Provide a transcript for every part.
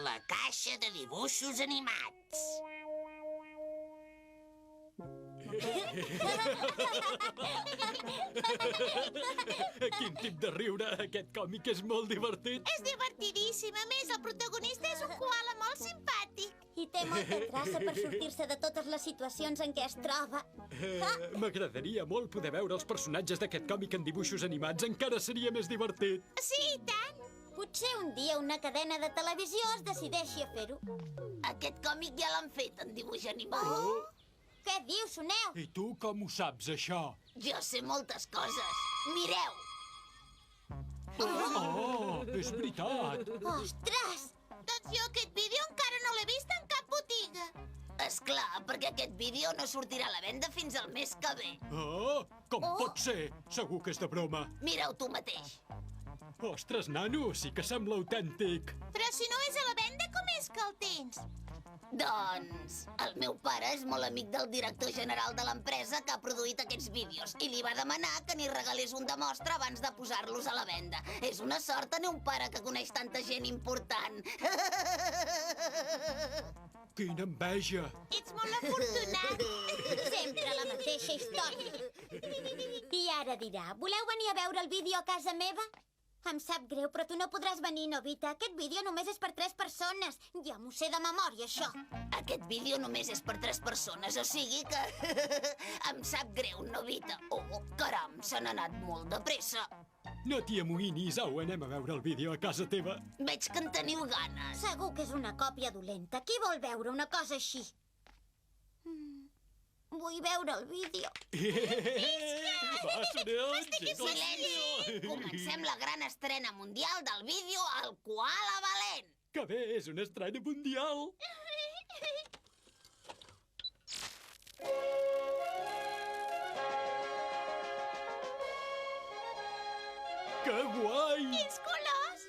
La caixa de dibuixos animats. Quin tip de riure! Aquest còmic és molt divertit. És divertidíssim. A més, el protagonista és un koala molt simpàtic. I té molta traça per sortir-se de totes les situacions en què es troba. M'agradaria molt poder veure els personatges d'aquest còmic en dibuixos animats. Encara seria més divertit. Sí, i tant. Potser un dia una cadena de televisió es decideixi a fer-ho. Aquest còmic ja l'han fet en dibuix animat. Què dius, Soneu? I tu com ho saps, això? Jo sé moltes coses. Mireu. Oh, és veritat. Ostres! Doncs jo aquest vídeo encara no l'he vist en cap botiga. És clar, perquè aquest vídeo no sortirà a la venda fins al mes que ve. Oh, com pot ser? Segur que és de broma. Mira-ho tu mateix. Ostres, nano, sí que sembla autèntic. Però si no és a la venda, com és que el tens? Doncs el meu pare és molt amic del director general de l'empresa que ha produït aquests vídeos i li va demanar que n'hi regalés un de mostra abans de posar-los a la venda. És una sort tenir un pare que coneix tanta gent important. Quina enveja. Ets molt afortunat. Sempre la mateixa història. I ara dirà, voleu venir a veure el vídeo a casa meva? Em sap greu, però tu no podràs venir, Nobita. Aquest vídeo només és per 3 persones. Ja m'ho sé de memòria, això. Aquest vídeo només és per 3 persones, o sigui que... Em sap greu, Nobita. Oh, caram, se n'ha anat molt de pressa. No t'hi amoïnis, au, anem a veure el vídeo a casa teva. Veig que en teniu ganes. Segur que és una còpia dolenta. Qui vol veure una cosa així? Vull veure el vídeo. Va, Soneu, Silenci! Comencem la gran estrena mundial del vídeo El Koala Valent. Que bé, és una estrena mundial. Que guai! Quins colors!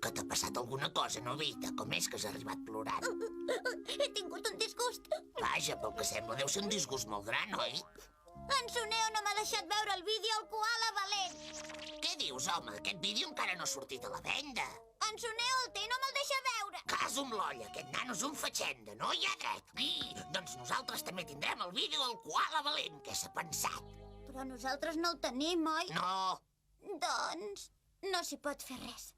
Que t'ha passat alguna cosa, Nobita? Com és que has arribat plorant? He tingut un disgust. Vaja, pel que sembla, deu ser un disgust molt gran, oi? En Soneo no m'ha deixat veure el vídeo El Koala Valent. Què dius, home? Aquest vídeo encara no ha sortit a la venda. En Soneo el té i no me'l deixa veure. Caso amb l'olla, aquest nano és un fatxenda, no hi ha dret. Doncs nosaltres també tindrem el vídeo del Koala Valent. Què s'ha pensat? Però nosaltres no el tenim, oi? No, Doncs no s'hi pot fer res.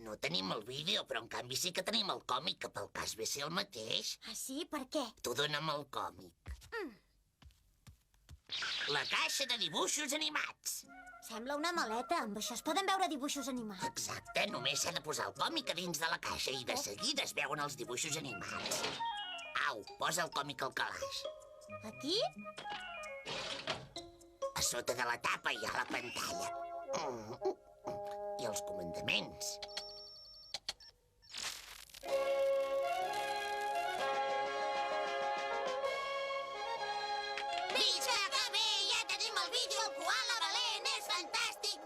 no tenim el vídeo, però en canvi sí que tenim el còmic, que pel cas ve ser el mateix. Ah, sí? Per què? Tu dona'm el còmic. La caixa de dibuixos animats. Sembla una maleta. Amb això es poden veure dibuixos animats. Exacte, només s'ha de posar el còmic a dins de la caixa i de seguida es veuen els dibuixos animats. Au, posa el còmic al calaix. Aquí? A sota de la tapa hi ha la pantalla. I els comandaments. Visca que bé! Ja tenim el vídeo El Koala Valent! És fantàstic!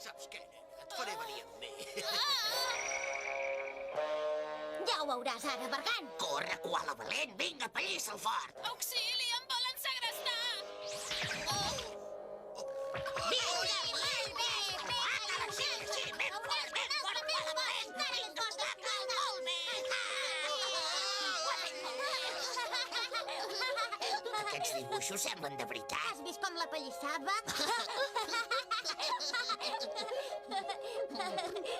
Saps què, nena? Et faré venir amb mi. Ja ho veuràs ara, Bergant. Corre, Koala Valent! Vinga, pallissa el fort! Auxili, em volen segrestar! Vinga, molt bé! Koala, sí, ben fort, Koala Valent! Vinga, toca, molt bé! Ho ha fet molt bé! Aquests dibuixos semblen de veritat. Has vist com la pallissava?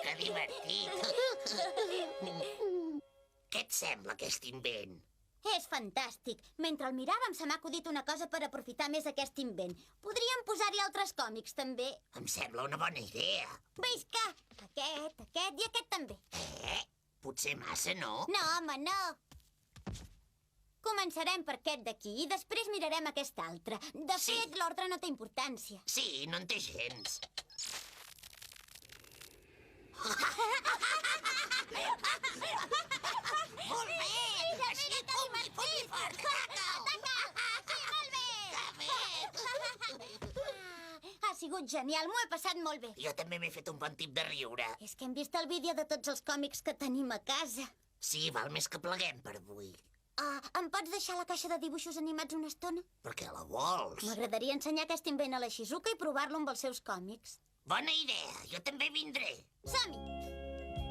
Que divertit! Què et sembla, aquest invent? És fantàstic. Mentre el miràvem se m'ha acudit una cosa per aprofitar més aquest invent. Podríem posar-hi altres còmics, també. Em sembla una bona idea. Visca! Aquest i aquest també. Potser massa, no? No, home, no. Començarem per aquest d'aquí i després mirarem aquest altre. De Sí. fet, l'ordre no té importància. Sí, no en té gens. Molt bé! Així, pum-li fort! Ha sigut genial, m'ho he passat molt bé. Jo també m'he fet un bon tip de riure. És que hem vist el vídeo de tots els còmics que tenim a casa. Sí, val més que pleguem per avui. Em pots deixar la caixa de dibuixos animats una estona? Per què la vols? M'agradaria ensenyar aquest invent a la Shizuka i provar-lo amb els seus còmics. Bona idea, jo també vindré. Som-hi!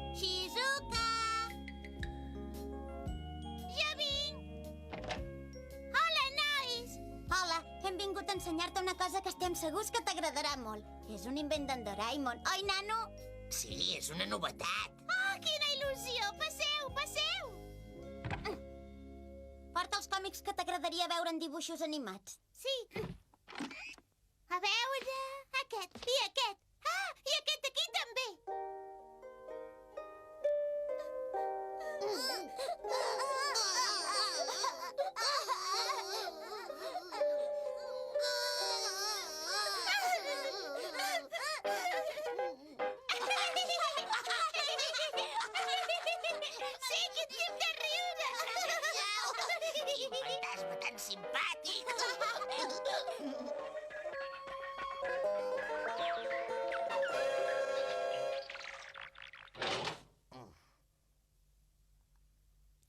vingut a ensenyar-te una cosa que estem segurs que t'agradarà molt. És un invent d'en Doraemon. Oi, nano? Sí, és una novetat. Oh, quina il·lusió! Passeu, passeu! Porta els còmics que t'agradaria veure en dibuixos animats. Sí. A veure... Aquest i aquest. Ah, i aquest aquí també. Sí, quin tip de riure! Quin fantasma tan simpàtic!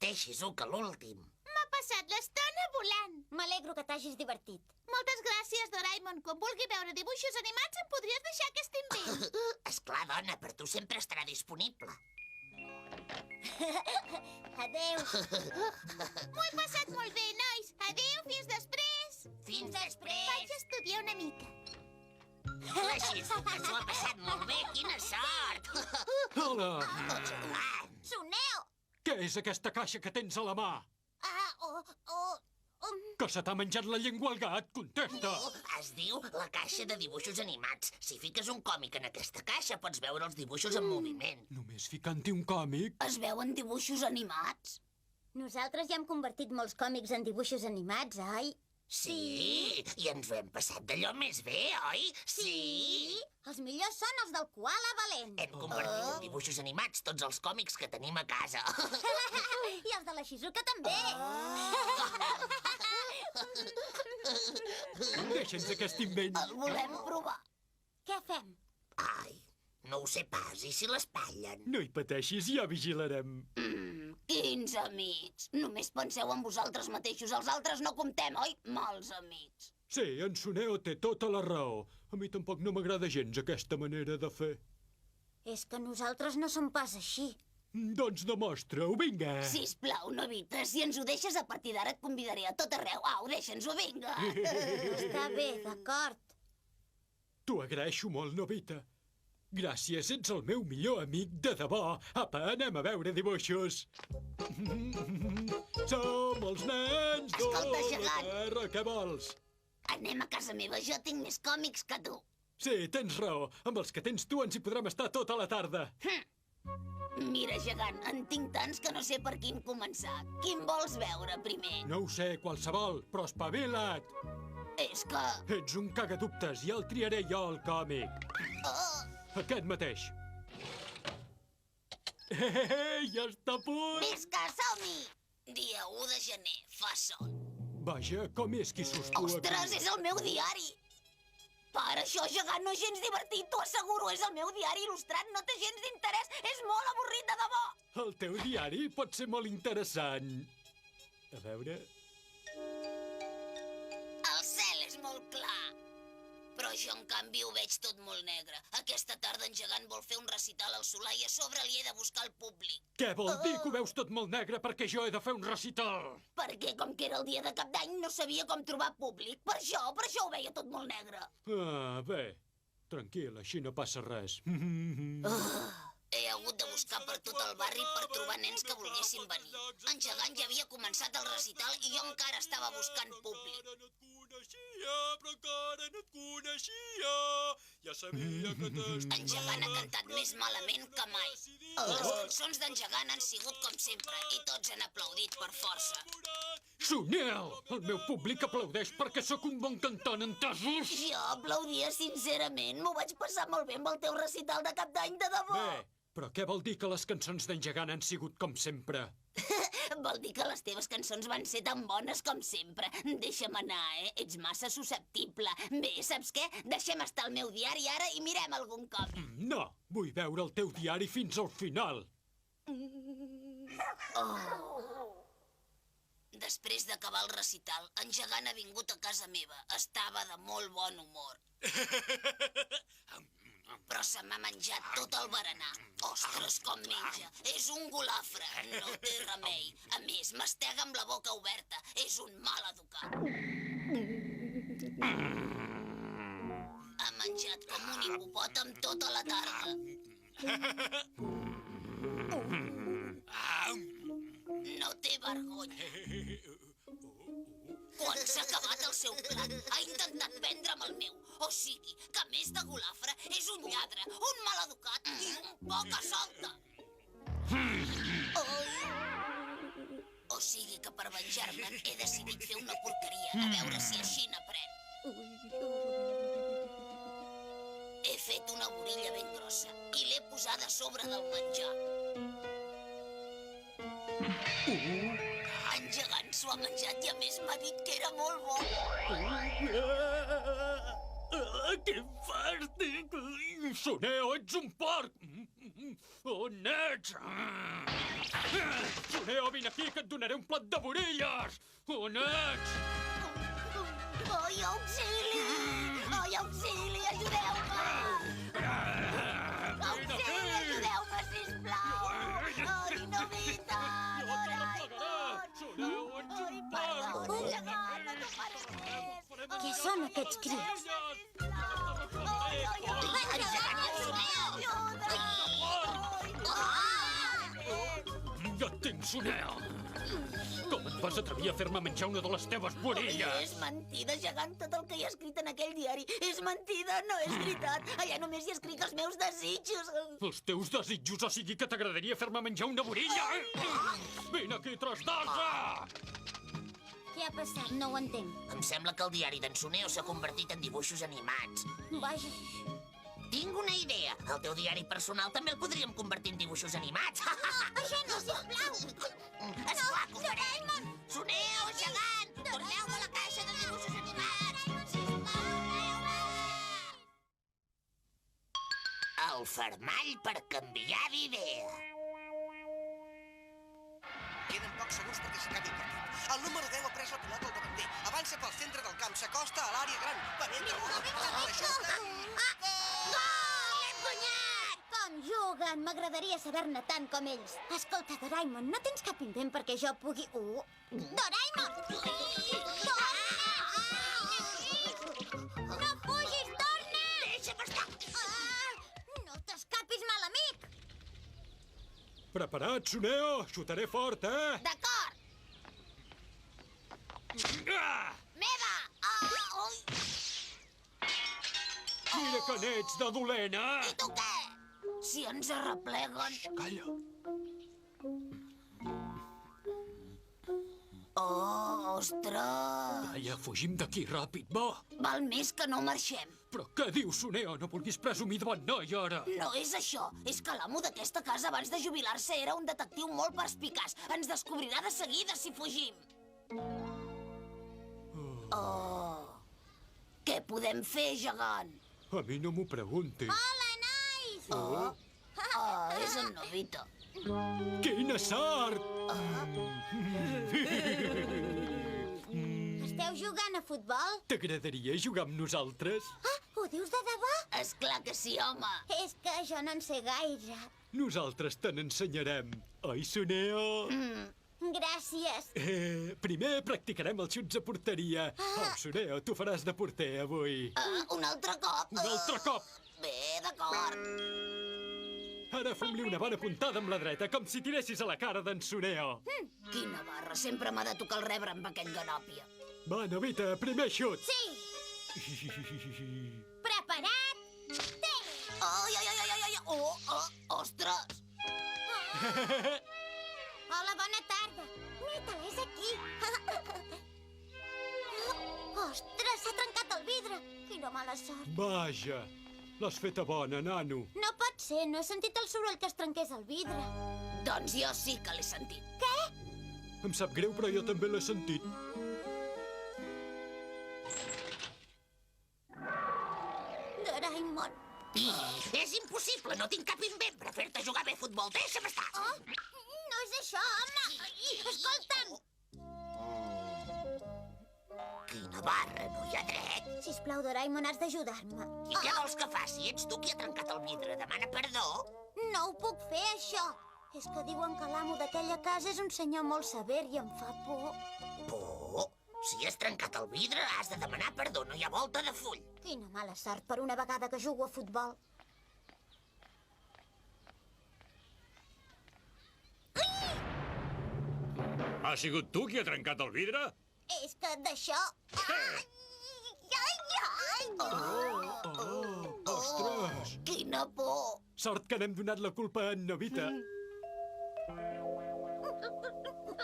Deixis-ho que l'últim. M'ha passat l'estona volant. M'alegro que t'hagis divertit. Moltes gràcies, Doraemon. Quan vulgui veure dibuixos animats em podries deixar aquest invent. Esclar, dona, per tu sempre estarà disponible. Adéu. M'ho he passat molt bé, nois. Adéu, fins després. Fins Vaig després. a estudiar una mica. La Shizuka s'ho ha passat molt bé, quina sort! Hola! Soneo! Què és aquesta caixa que tens a la mà? Que se t'ha menjat la llengua al gat? Contesta! Es diu la caixa de dibuixos animats. Si fiques un còmic en aquesta caixa, pots veure els dibuixos en moviment. Només ficant-hi un còmic? Es veuen dibuixos animats? Nosaltres ja hem convertit molts còmics en dibuixos animats, oi? Sí, i ens ho hem passat d'allò més bé, oi? Sí! Els millors són els del koala valent. Hem convertit en dibuixos animats tots els còmics que tenim a casa. I els de la Shizuka també. Deixa'ns aquest invent. El volem provar. Què fem? Ai, no ho sé pas, i si l'espatllen? No hi pateixis, ja vigilarem. Quins amics. Només penseu en vosaltres mateixos. Els altres no comptem, oi? Mals amics. Sí, en Soneo té tota la raó. A mi tampoc no m'agrada gens aquesta manera de fer. És que nosaltres no som pas així. Doncs demostra-ho, vinga. Sisplau, Novita, si ens ho deixes a partir d'ara et convidaré a tot arreu. Au, deixa'ns-ho, vinga. Està bé, d'acord. T'ho agraeixo molt, Novita. Gràcies, ets el meu millor amic de debò. Apa, anem a veure dibuixos. Som els nens de Escolta, la gegant. Terra, què vols? Anem a casa meva, jo tinc més còmics que tu. Sí, tens raó. Amb els que tens tu ens hi podrem estar tota la tarda. Mira, gegant, en tinc tants que no sé per quin començar. Quin vols veure primer? No ho sé, qualsevol, però espavila't. És que... Ets un cagadubtes, ja el triaré jo, el còmic. Aquest mateix. Ja està a punt! Visca, som-hi! Dia 1 de gener, fa sol. Vaja, com és qui sostua Ostres, és el meu diari! Per això, gegant, no és gens divertit, t'ho asseguro. És el meu diari il·lustrat, no té gens d'interès. És molt avorrit, de debò. El teu diari pot ser molt interessant. A veure... El cel és molt clar. Però jo, en canvi, ho veig tot molt negre. Aquesta tarda en gegant vol fer un recital al solar i a sobre li he de buscar el públic. Què vol dir que ho veus tot molt negre perquè jo he de fer un recital? Perquè, com que era el dia de Cap d'Any, no sabia com trobar públic. Per això ho veia tot molt negre. Ah, bé. Tranquil, així no passa res. He hagut de buscar per tot el barri per trobar nens que volguessin venir. En gegant ja havia començat el recital i jo encara estava buscant públic. No et coneixia, però encara no et coneixia. Ja sabia que t'estimaves. En gegant ha cantat més malament que mai. Les cançons d'en gegant han sigut com sempre i tots han aplaudit per força. Sonel! El meu públic aplaudeix perquè sóc un bon cantant, entesos? Jo aplaudia sincerament. M'ho vaig passar molt bé amb el teu recital de Cap d'Any, de debò. Bé, però què vol dir que les cançons d'en gegant han sigut com sempre? Vol dir que les teves cançons van ser tan bones com sempre. Deixa'm anar, Ets massa susceptible. Bé, saps què? Deixem estar el meu diari ara i mirem algun còmic. No, vull veure el teu diari fins al final. Després d'acabar el recital, en gegant ha vingut a casa meva. Estava de molt bon humor. Però se m'ha menjat tot el berenar. Ostres, com menja. És un golafre. No té remei. A més, mastega amb la boca oberta. És un mal educat. Ha menjat com un hipopòtam tota la tarda. No té vergonya. Quan s'ha acabat el seu plat, ha intentat prendre'm el meu. O sigui, que a més de golafre, és un lladre, un maleducat i un poca solta. O sigui que per venjar-me'n he decidit fer una porqueria, a veure si així n'aprèn. He fet una borilla ben grossa i l'he posada a sobre del menjar. En gegant s'ho ha menjat i a més m'ha dit que era molt bo. Que fàstic! Soneo, ets un porc! On ets? Soneo, vine aquí, que et donaré un plat de borilles! On ets? Ai, auxili! Ai, auxili, ajudeu-me! Auxili, ajudeu-me, sisplau! Ai, Novita! Soneo, ets un Perdó, porc! gegant, no t'ho faré més! Què són aquests crits? Ja et tinc, Soneo! Com et vas atrevir a fer-me menjar una de les teves borilles? És mentida, gegant, tot el que hi ha escrit en aquell diari. És mentida, no és veritat. Allà només hi escric els meus desitjos. Els teus desitjos, o sigui que t'agradaria fer-me menjar una borilla? Vine aquí, tros d'alça! Què ha passat? No ho entenc. Em sembla que el diari d'en Soneo s'ha convertit en dibuixos animats. Vaja. Tinc una idea. El teu diari personal també el podríem convertir en dibuixos animats. Això no, sisplau! Esclar que ho farem! Soneo, gegant! Torneu-me a la caixa de dibuixos animats! El fermall per canviar d'idea. Queden pocs segons perquè s'acabi el partit. El número 10 ha pres la pilota al davanter. Avança pel centre del camp, s'acosta a l'àrea gran. Penetra una pilota, la xuta. Com juguen! M'agradaria saber-ne tant com ells. Escolta, Doraemon, no tens cap invent perquè jo pugui... Doraemon! No fugis, torna! Deixa'm estar! No t'escapis, mal amic! Preparat, Soneo? Xutaré fort, eh? D'acord, Ah! meva! Ui! Mira que n'ets de dolent, eh? I tu què? Si ens arrepleguen... Calla. Oh, ostres! Calla, fugim d'aquí ràpid, va. Val més que no marxem. Però què dius, Soneo? No vulguis presumir de bon noi, ara. No és això. És que l'amo d'aquesta casa abans de jubilar-se era un detectiu molt perspicaç. Ens descobrirà de seguida si fugim. Oh. Què podem fer, gegant? A mi no m'ho preguntis. Hola, nois! Oh, és en Novita. Quina sort! Esteu jugant a futbol? T'agradaria jugar amb nosaltres? Ah, ho dius de debò? És clar que sí, home. És que jo no en sé gaire. Nosaltres te n'ensenyarem. Oi, Soneo? Gràcies. Primer practicarem els xuts a porteria. Oh, Soneo, tu faràs de porter avui. Un altre cop? Un altre cop! Bé, d'acord. Ara fem-li una bona puntada amb la dreta, com si tiressis a la cara d'en Soneo. Quina barra, sempre m'ha de tocar el rebre amb aquest ganòpia. Va, Novita, primer xut. Sí! Preparat? Té! Ai, ai, ai, ai, ai, ostres! Hola, bona tarda. Mira-te'l, és aquí. Ostres, s'ha trencat el vidre. Quina mala sort. Vaja, l'has feta bona, nano. No pot ser, no he sentit el soroll que es trenqués el vidre. Doncs jo sí que l'he sentit. Què? Em sap greu, però jo també l'he sentit. Doraemon. És impossible, no tinc cap invent per fer-te jugar bé a futbol. Deixa'm estar! Oh, no és això, home. Escolta'm. Quina barra, no hi ha dret. Sisplau, Doraemon, has d'ajudar-me. I què vols que faci? Ets tu qui ha trencat el vidre. Demana perdó. No ho puc fer, això. És que diuen que l'amo d'aquella casa és un senyor molt sever i em fa por. Por? Si has trencat el vidre, has de demanar perdó, no hi ha volta de full. Quina mala sort per una vegada que jugo a futbol. Ha sigut tu qui ha trencat el vidre? És que d'això... Ai! Ostres! Quina por! Sort que n'hem donat la culpa a en Novita.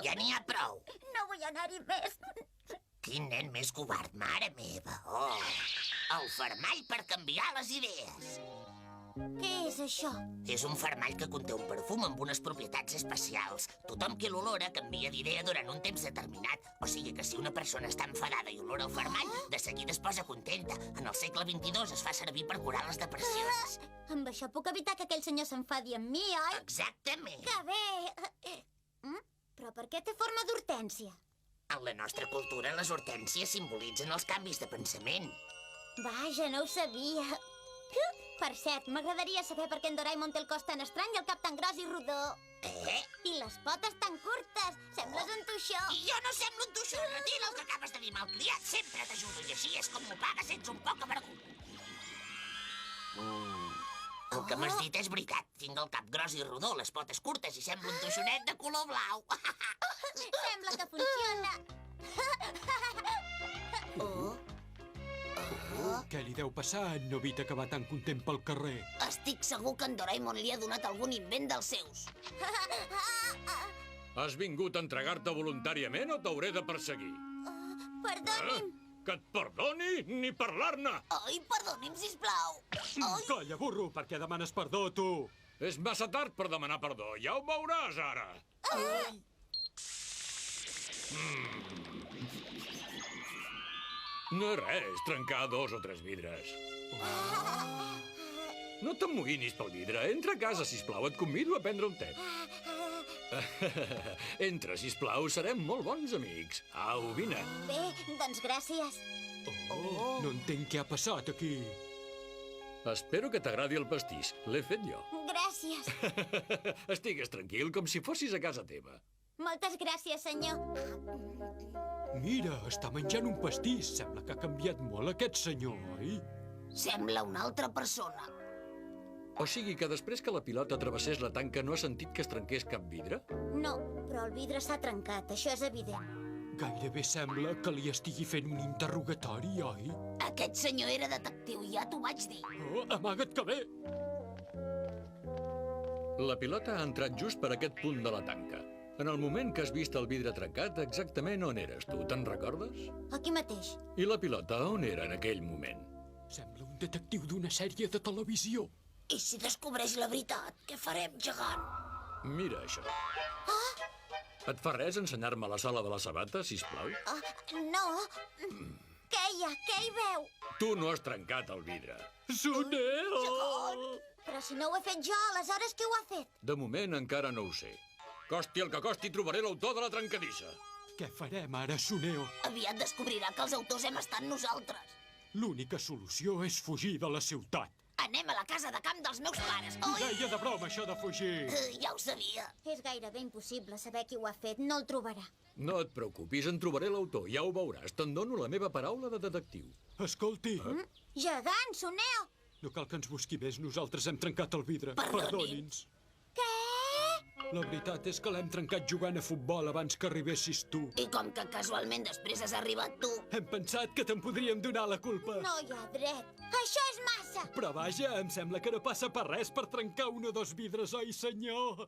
Ja n'hi ha prou. No vull anar-hi més. Quin nen més covard, mare meva. Oh, el fermall per canviar les idees. Què és això? És un fermall que conté un perfum amb unes propietats especials. Tothom qui l'olora canvia d'idea durant un temps determinat. O sigui que si una persona està enfadada i olora el fermall, de seguida es posa contenta. En el segle XXII es fa servir per curar les depressions. Amb això puc evitar que aquell senyor s'enfadi amb mi, oi? Exactament. Que bé! Però per què té forma d'hortènsia? En la nostra cultura, les hortènsies simbolitzen els canvis de pensament. Vaja, no ho sabia. Per cert, m'agradaria saber per què en Doraemon té el cos tan estrany i el cap tan gros i rodó. I les potes tan curtes. Sembles un toixó. I jo no semblo un toixó. Retira el que acabes de dir, malcriat. Sempre t'ajudo i així és com m'ho pagues, ets un poc avergonyit. El que m'has dit és veritat. Tinc el cap gros i rodó, les potes curtes i semblo un toixonet de color blau. Sembla que funciona. Què li deu passar a en Novita que va tan content pel carrer? Estic segur que en Doraemon li ha donat algun invent dels seus. Has vingut a entregar-te voluntàriament o t'hauré de perseguir? Perdoni'm. Que et perdoni? Ni parlar-ne! Ai, perdoni'm, sisplau. Ai, Calla, burro, per què demanes perdó, tu? És massa tard per demanar perdó. Ja ho veuràs, ara. No és res, trencar 2 o 3 vidres. No t'amoïnis pel vidre. Entra a casa, sisplau. Et convido a prendre un te. Entra, sisplau. Serem molt bons amics. Au, vine. Bé, doncs gràcies. No entenc què ha passat aquí. Espero que t'agradi el pastís. L'he fet jo. Gràcies. Estigues tranquil, com si fossis a casa teva. Moltes gràcies, senyor. Mira, està menjant un pastís. Sembla que ha canviat molt aquest senyor, oi? sembla una altra persona. O sigui que després que la pilota travessés la tanca no ha sentit que es trenqués cap vidre? No, però el vidre s'ha trencat, això és evident. Gairebé sembla que li estigui fent un interrogatori, oi? Aquest senyor era detectiu, ja t'ho vaig dir. Oh, amaga't que ve! La pilota ha entrat just per aquest punt de la tanca. En el moment que has vist el vidre trencat, exactament on eres tu, te'n recordes? Aquí mateix. I la pilota on era en aquell moment? Sembla un detectiu d'una sèrie de televisió. I si descobreix la veritat, què farem, gegant? Mira això. Et fa res ensenyar-me la sala de la sabata, sisplau? No. Què hi veu? Tu no has trencat el vidre. Soneo! Però si no ho he fet jo, aleshores qui ho ha fet? De moment encara no ho sé. Costi el que costi, trobaré l'autor de la trencadissa. Què farem ara, Soneo? Aviat descobrirà que els autors hem estat nosaltres. L'única solució és fugir de la ciutat. Anem a la casa de camp dels meus pares. Oi? Deia de broma, això de fugir. Ja ho sabia. És gairebé impossible saber qui ho ha fet, no el trobarà. No et preocupis, en trobaré l'autor, ja ho veuràs. Te'n dono la meva paraula de detectiu. Escolti, Gegant, Soneo! no cal que ens busqui més, nosaltres hem trencat el vidre. Perdoni. Perdoni'ns. Què? La veritat és que l'hem trencat jugant a futbol abans que arribessis tu. I com que casualment després has arribat tu, Hem pensat que te'n podríem donar la culpa. No hi ha dret. Això és massa! Però vaja, em sembla que no passa per res per trencar un o dos vidres, oi, senyor?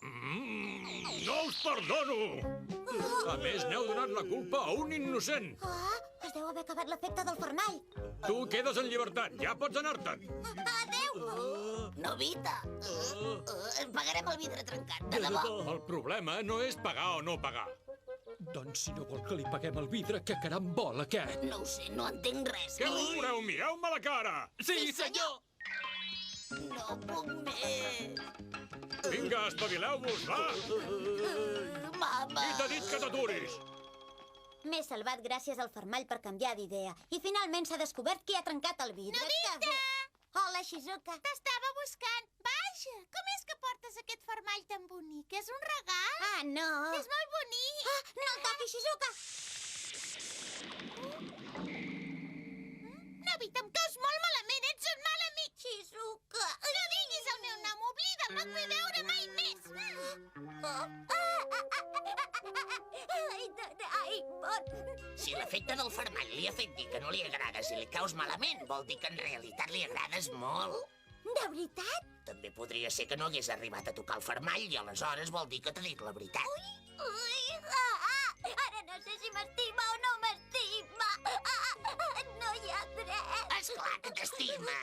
No us perdono! A més, n'heu donat la culpa a un innocent. Es deu haver acabat l'efecte del formall. Tu quedes en llibertat, ja pots anar-te'n. Adéu! Novita, pagarem el vidre trencat, de debò. El problema no és pagar o no pagar. Doncs si no vol que li paguem el vidre, què caram vol, aquest? No ho sé, no entenc res. Què voleu? Mireu-me la cara! Sí, senyor! No puc més. Vinga, espavileu-vos, va! Mama. Qui t'ha dit que t'aturis? M'he salvat gràcies al formall per canviar d'idea. I finalment s'ha descobert qui ha trencat el vidre. Novita! Hola, Shizuka. T'estava buscant. Vaja! Vaja, com és que portes aquest fermall tan bonic? És un regal? Ah, no. És molt bonic. Ah, no el toquis, Shizuka. Nobita, em caus molt malament. Ets un mal amic. Shizuka. No diguis el meu nom. Oblida'l. No et vull veure mai més. Ai, Doraemon. Si l'efecte del fermall li ha fet dir que no li agrades i li caus malament, vol dir que en realitat li agrades molt. De veritat? També podria ser que no hagués arribat a tocar el fermall i aleshores vol dir que t'ha dit la veritat. Ara no sé si m'estima o no m'estima. No hi ha dret. Esclar que t'estima.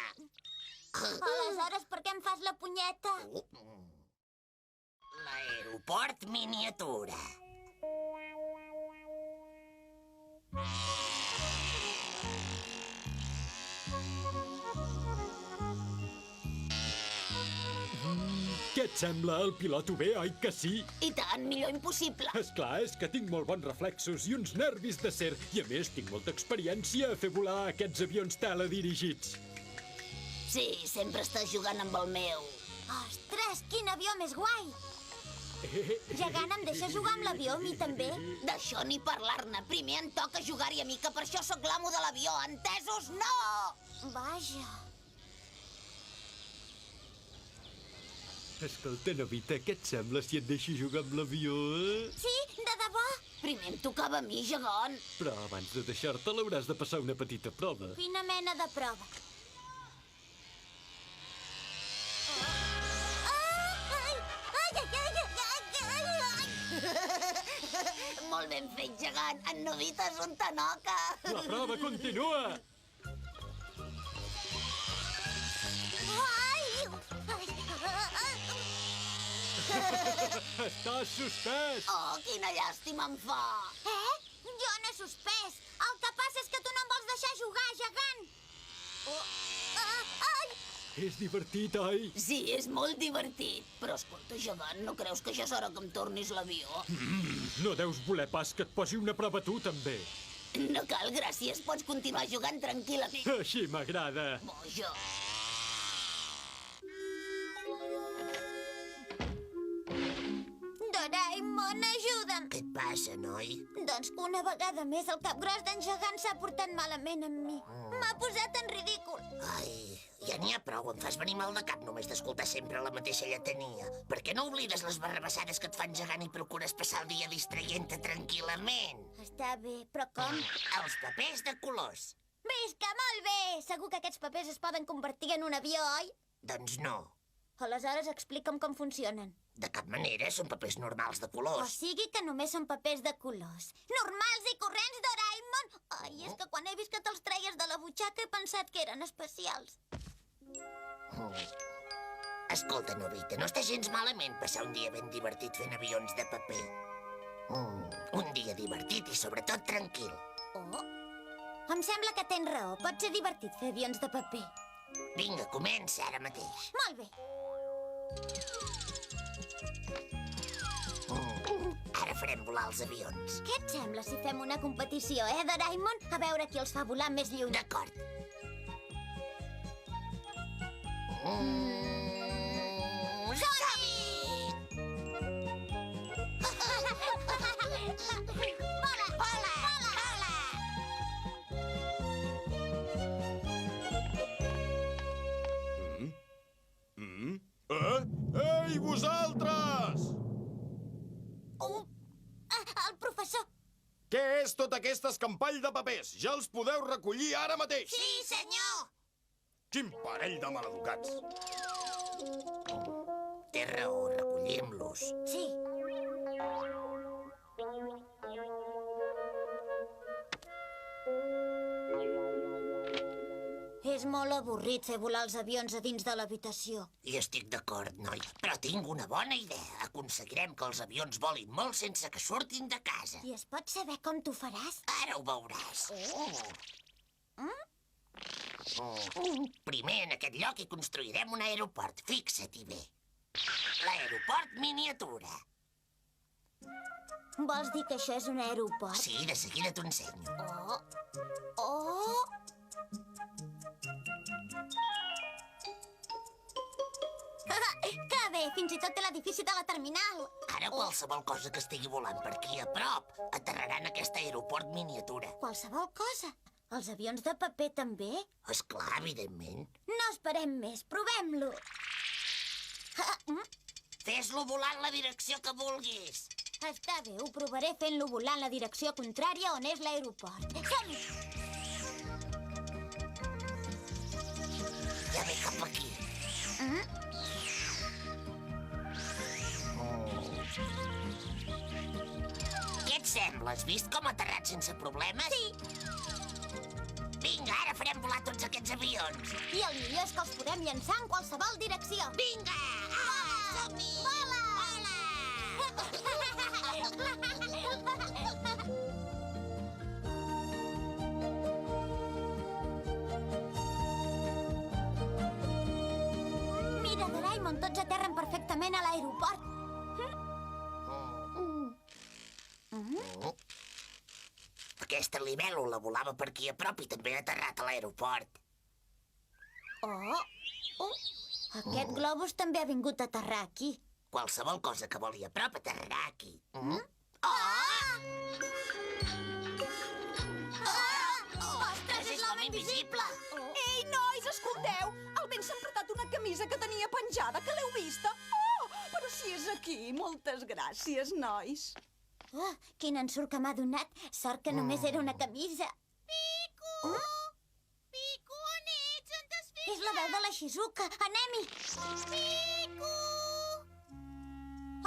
Aleshores, per què em fas la punyeta? L'aeroport miniatura. Què et sembla? El piloto bé, oi que sí? I tant, millor impossible. Esclar, és que tinc molt bons reflexos i uns nervis d'acer. I a més, tinc molta experiència a fer volar aquests avions teledirigits. Sí, sempre estàs jugant amb el meu. Ostres, quin avió més guai! Gegant, em deixa jugar amb l'avió, a mi també? D'això ni parlar-ne. Primer em toca jugar-hi a mi, que per això sóc l'amo de l'avió. Entesos? No! Vaja. Escolta, Nobita, què et sembla si et deixo jugar amb l'avió, Sí, de debò? Primer em tocava a mi, gegant. Però abans de deixar-te l'hauràs de passar una petita prova. Quina mena de prova? Molt ben fet, gegant. En Nobita és un tanoca. La prova continua! Estàs suspès! Oh, quina llàstima em fa. Jo no he suspès. El que passa és que tu no em vols deixar jugar, gegant. És divertit, oi? Sí, és molt divertit. Però escolta, gegant, no creus que ja és hora que em tornis l'avió? No deus voler pas que et posi una prova tu, també. No cal, gràcies. Pots continuar jugant tranquil·lament. Així m'agrada. Boja. Doraemon, ajuda'm. Què et passa, noi? Doncs que una vegada més el capgros d'en gegant s'ha portat malament amb mi. M'ha posat en ridícul. Ai, ja n'hi ha prou. Em fas venir mal de cap només d'escoltar sempre la mateixa lletania. Per què no oblides les barrabassades que et fan gegant i procures passar el dia distraient-te tranquil·lament? Està bé, però com? Els papers de colors. Visca, molt bé! Segur que aquests papers es poden convertir en un avió, oi? Doncs no. Aleshores explica'm com funcionen. De cap manera, són papers normals de O colors. sigui que només són papers de colors. Normals i corrents, Doraemon! Ai, és que quan he vist que te'ls treies de la butxaca he pensat que eren especials. Escolta, Nobita, no està gens malament passar un dia ben divertit fent avions de paper. Un dia divertit i sobretot tranquil. Oh, em sembla que tens raó. Pot ser divertit fer avions de paper. Vinga, comença ara mateix. Molt bé. Ara farem volar els avions. Què et sembla si fem una competició, Doraemon? A veure qui els fa volar més lluny. D'acord. Vola, vola, vola! Ei, vosaltres! El professor. Què és tot aquest escampall de papers? Ja els podeu recollir ara mateix! Sí, senyor. Quin parell de maleducats! Té raó, recollim-los. Sí. És molt avorrit fer volar els avions a dins de l'habitació. I estic d'acord, noi. Però tinc una bona idea. Aconseguirem que els avions volin molt sense que surtin de casa. I es pot saber com t'ho faràs? Ara ho veuràs. Primer, en aquest lloc hi construirem un aeroport. Fixa-t'hi bé. L'aeroport miniatura. Vols dir que això és un aeroport? Sí, de seguida t'ho ensenyo. Oh! bé, fins i tot té l'edifici de la terminal. Ara qualsevol cosa que estigui volant per aquí a prop aterrarà en aquest aeroport miniatura. Qualsevol cosa. Els avions de paper també? Esclar, evidentment. No esperem més, provem-lo. Fes-lo volar en la direcció que vulguis. Està bé, ho provaré fent-lo volar en la direcció contrària on és l'aeroport. Som-hi! Ja ve cap aquí. Què et sembla? Has vist com ha aterrat sense problemes? Sí. Vinga, ara farem volar tots aquests avions. I el millor és que els podem llançar en qualsevol direcció. Vinga! Som-hi! Vola! Mira, Doraemon, tots aterren perfectament a l'aeroport. Aquesta libèl·lula volava per aquí a prop i també ha aterrat a l'aeroport. Aquest globus també ha vingut a aterrar aquí. Qualsevol cosa que voli a prop aterrarà aquí. Ostres, és l'home invisible! Ei, nois, escolteu! El Ben s'ha empratat una camisa que tenia penjada, que l'heu vista? Oh, però si és aquí, moltes gràcies, nois. Oh, quin ensurt que m'ha donat. Sort que només era una camisa. Pico! Pico, on ets? On t'has fet? És la veu de la Shizuka. Anem-hi! Pico!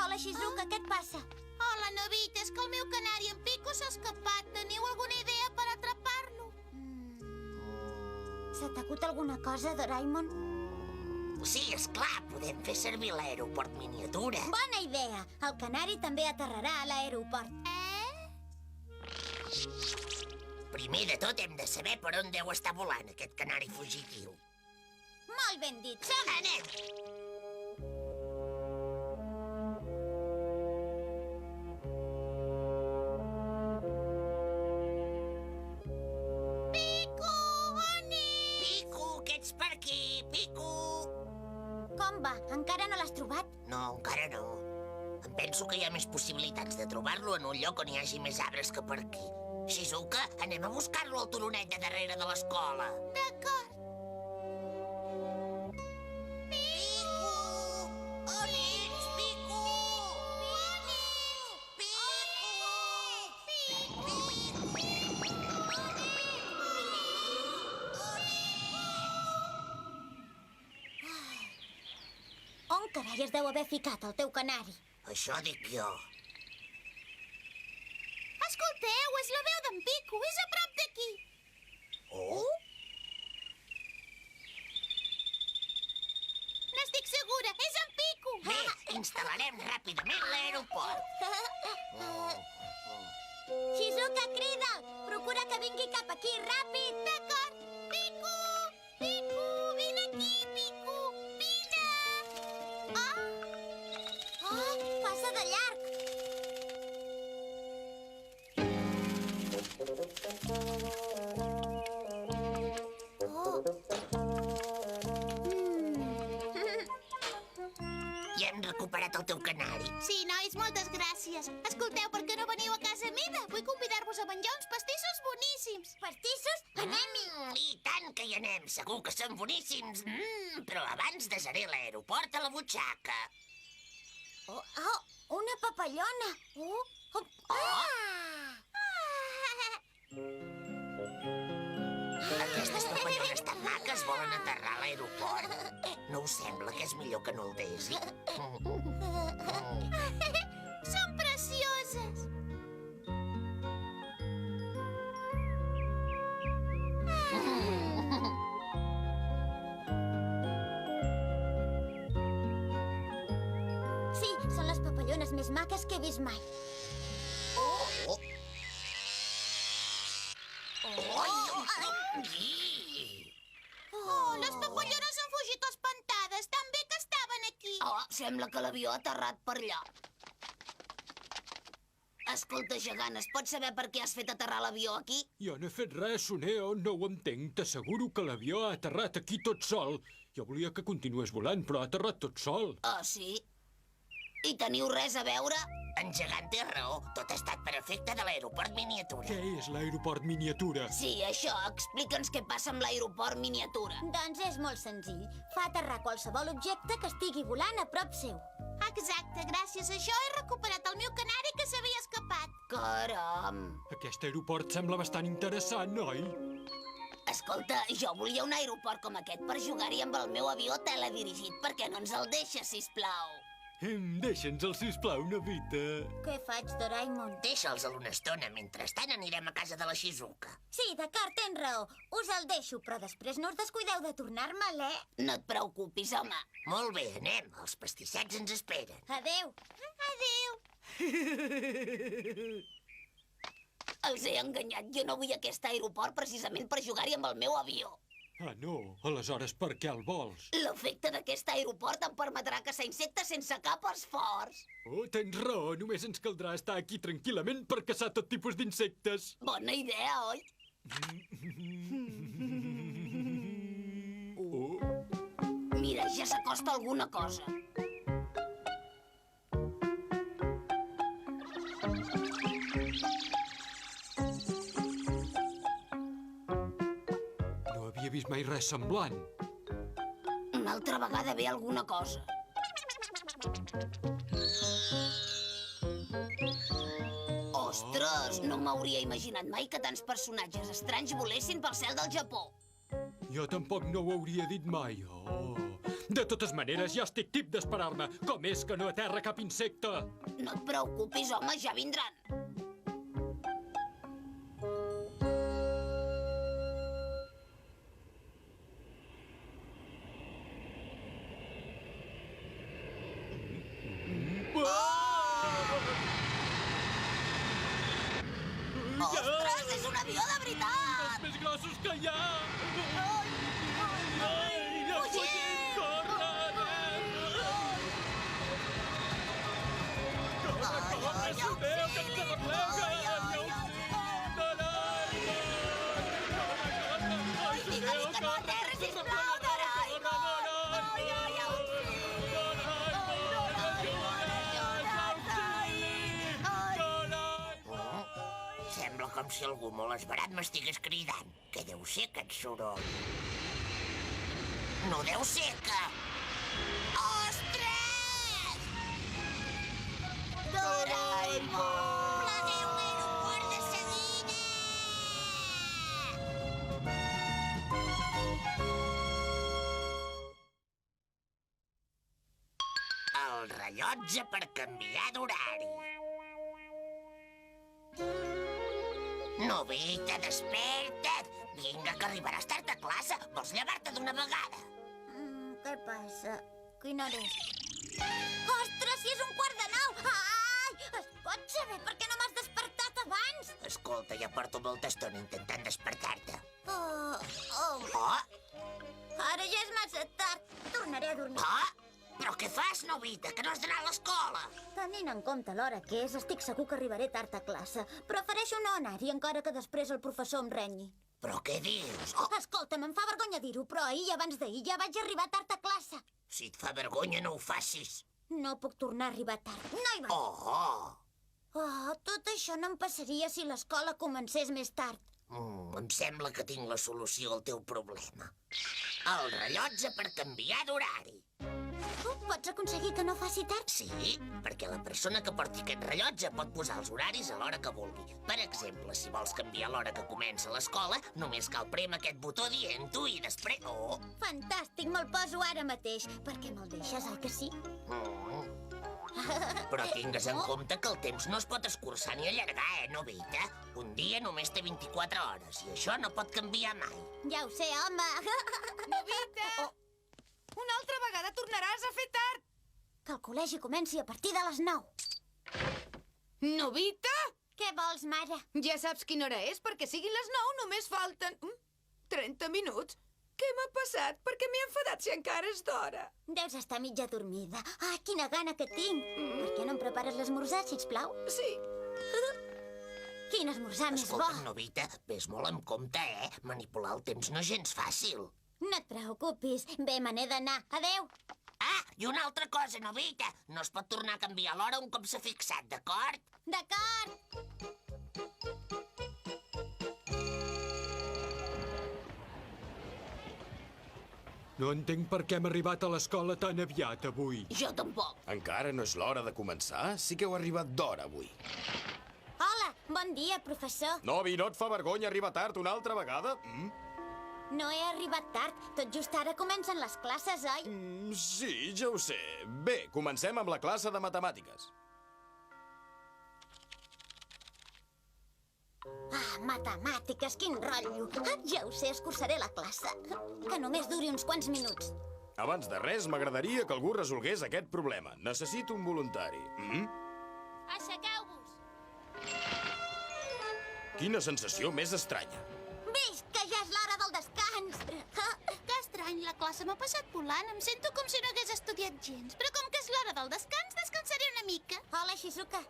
Hola, Shizuka, què et passa? Hola, Novita, és que el meu canari en Pico s'ha escapat. Teniu alguna idea per atrapar-lo? Se t'acut alguna cosa, Doraemon? Sí, esclar, podem fer servir l'aeroport miniatura. Bona idea! El canari també aterrarà a l'aeroport. Primer de tot hem de saber per on deu estar volant aquest canari fugitiu. Molt ben dit. Som-hi! Anem! Pico, on ets? Pico, que ets per aquí, Pico! Com va? Encara no l'has trobat? No, encara no. Em penso que hi ha més possibilitats de trobar-lo en un lloc on hi hagi més arbres que per aquí. Shizuka, anem a buscar-lo al turonet de darrere de l'escola. D'acord. Pico! On ets, Pico? On carai es deu haver ficat el teu canari? Això dic jo. Escolteu, és la veu d'en Pico. És a prop d'aquí. Oh? N'estic segura. És en Pico. Bé, instal·larem ràpidament l'aeroport. Shizuka, crida'l! Procura que vingui cap aquí, ràpid! D'acord. Pico! Pico! Vine aquí, Pico! Vine! Oh, passa de llarg! Ja hem recuperat el teu canari. Sí, nois, moltes gràcies. Escolteu, per què no veniu a casa meva? Vull convidar-vos a menjar uns pastissos boníssims. Pastissos? Anem-hi! I tant que hi anem, segur que són boníssims. Però abans desaré l'aeroport a la butxaca. Oh, una papallona! Aquestes papallones tan maques volen aterrar a l'aeroport. No us sembla que és millor que no el desi? Són precioses. Sí, són les papallones més maques que he vist mai. Oh, les papallones han fugit espantades. Tan bé que estaven aquí. Oh, sembla que l'avió ha aterrat per allà. Escolta, gegant, es pot saber per què has fet aterrar l'avió aquí? Jo no he fet res, Soneo, no ho entenc. T'asseguro que l'avió ha aterrat aquí tot sol. Jo volia que continués volant, però ha aterrat tot sol. Oh, sí? I teniu res a veure? En gegant té raó. Tot ha estat per efecte de l'aeroport miniatura. Què és l'aeroport miniatura? Sí, això. Explica'ns què passa amb l'aeroport miniatura. Doncs és molt senzill. Fa aterrar qualsevol objecte que estigui volant a prop seu. Exacte, gràcies a això he recuperat el meu canari que s'havia escapat. Caram! Aquest aeroport sembla bastant interessant, oi? Escolta, jo volia un aeroport com aquest per jugar-hi amb el meu avió teledirigit. Per què no ens el deixes, sisplau? Deixa'ns-el, sisplau, Nobita. Què faig, Doraemon? Deixa'ls una estona. Mentrestant anirem a casa de la Shizuka. Sí, d'acord, tens raó. Us el deixo, però després no us descuideu de tornar-me'l, eh? No et preocupis, home. Molt bé, anem. Els pastissets ens esperen. Adéu. Adéu. Els he enganyat. Jo no vull aquest aeroport precisament per jugar-hi amb el meu avió. Ah, no? Aleshores, per què el vols? L'efecte d'aquest aeroport em permetrà caçar insectes sense cap esforç. Oh, tens raó. Només ens caldrà estar aquí tranquil·lament per caçar tot tipus d'insectes. Bona idea, oi? Mira, ja s'acosta alguna cosa. No havia vist mai res semblant. Una altra vegada ve alguna cosa. Ostres, no m'hauria imaginat mai que tants personatges estranys volessin pel cel del Japó. Jo tampoc no ho hauria dit mai. Oh. De totes maneres, ja estic tip d'esperar-me. Com és que no aterra cap insecte? No et preocupis, home, ja vindran. Ostres, és un avió de veritat! Els més grossos que hi ha! Fugim! Corre, nen! Corre, Soneo, que ens arreplega! Digue-li que no aterri, sisplau, Doraemon! Sembla com si algú molt esverat m'estigués cridant. Què deu ser aquest soroll? No deu ser que... Ostres! Doraemon! Plegueu l'aeroport de seguida! El rellotge per canviar d'horari. Nobita, desperta't! Vinga, que arribaràs tard a classe. Vols llevar-te d'una vegada? Què passa? Quina hora és? Ostres, si és 1:15! Ai! Es pot saber per què no m'has despertat abans? Escolta, ja porto molta estona intentant despertar-te. Oh, Oh! ara ja és massa tard. Tornaré a dormir. Oh! Però què fas, Nobita, que no has d'anar a l'escola? Tenint en compte l'hora que és, estic segur que arribaré tard a classe. Prefereixo no anar-hi, encara que després el professor em renyi. Però què dius? Oh! Escolta'm, em fa vergonya dir-ho, però ahir i abans d'ahir ja vaig arribar tard a classe. Si et fa vergonya, no ho facis. No puc tornar a arribar tard. No hi va. Oh! Tot això no em passaria si l'escola comencés més tard. Em sembla que tinc la solució al teu problema. El rellotge per canviar d'horari. Tu pots aconseguir que no faci tard? Sí, perquè la persona que porti aquest rellotge pot posar els horaris a l'hora que vulgui. Per exemple, si vols canviar l'hora que comença l'escola, només cal prémer aquest botó dient-ho i després... Oh! Fantàstic, me'l poso ara mateix. Perquè me'l deixes, oi que sí? Però tingues en compte que el temps no es pot escurçar ni allargar, Nobita? Un dia només té 24 hores i això no pot canviar mai. Ja ho sé, home. Nobita! Una altra vegada tornaràs a fer tard! Que el col·legi comenci a partir de les 9. Nobita? Què vols, mare? Ja saps quina hora és, perquè siguin les 9 només falten... 30 minuts. Què m'ha passat? Per què m'he enfadat si encara és d'hora? Deus estar mitja dormida. Ah, quina gana que tinc. Per què no em prepares l'esmorzar, sisplau? Sí, Quin esmorzar més bo. Escolta'm, Novita, ves molt amb compte, eh? Manipular el temps no és gens fàcil. No et preocupis. Bé, me n'he d'anar. Adeu. Ah, i una altra cosa, Novita. No es pot tornar a canviar l'hora un cop s'ha fixat, d'acord? D'acord. No entenc per què hem arribat a l'escola tan aviat avui. Jo tampoc. Encara no és l'hora de començar? Sí que heu arribat d'hora, avui. Hola, bon dia, professor. Novi, no et fa vergonya arribar tard una altra vegada? No he arribat tard. Tot just ara comencen les classes, oi? Sí, ja ho sé. Bé, comencem amb la classe de matemàtiques. Ah, matemàtiques, quin rotllo. Ah, ja ho sé, escurçaré la classe. Que només duri uns quants minuts. Abans de res, m'agradaria que algú resolgués aquest problema. Necessito un voluntari. Aixequeu-vos. Quina sensació més estranya. Vist que ja és l'hora del descans. Que estrany, la classe m'ha passat volant. Em sento com si no hagués estudiat gens. Però com que és l'hora del descans, descansaré una mica. Hola, Shizuka.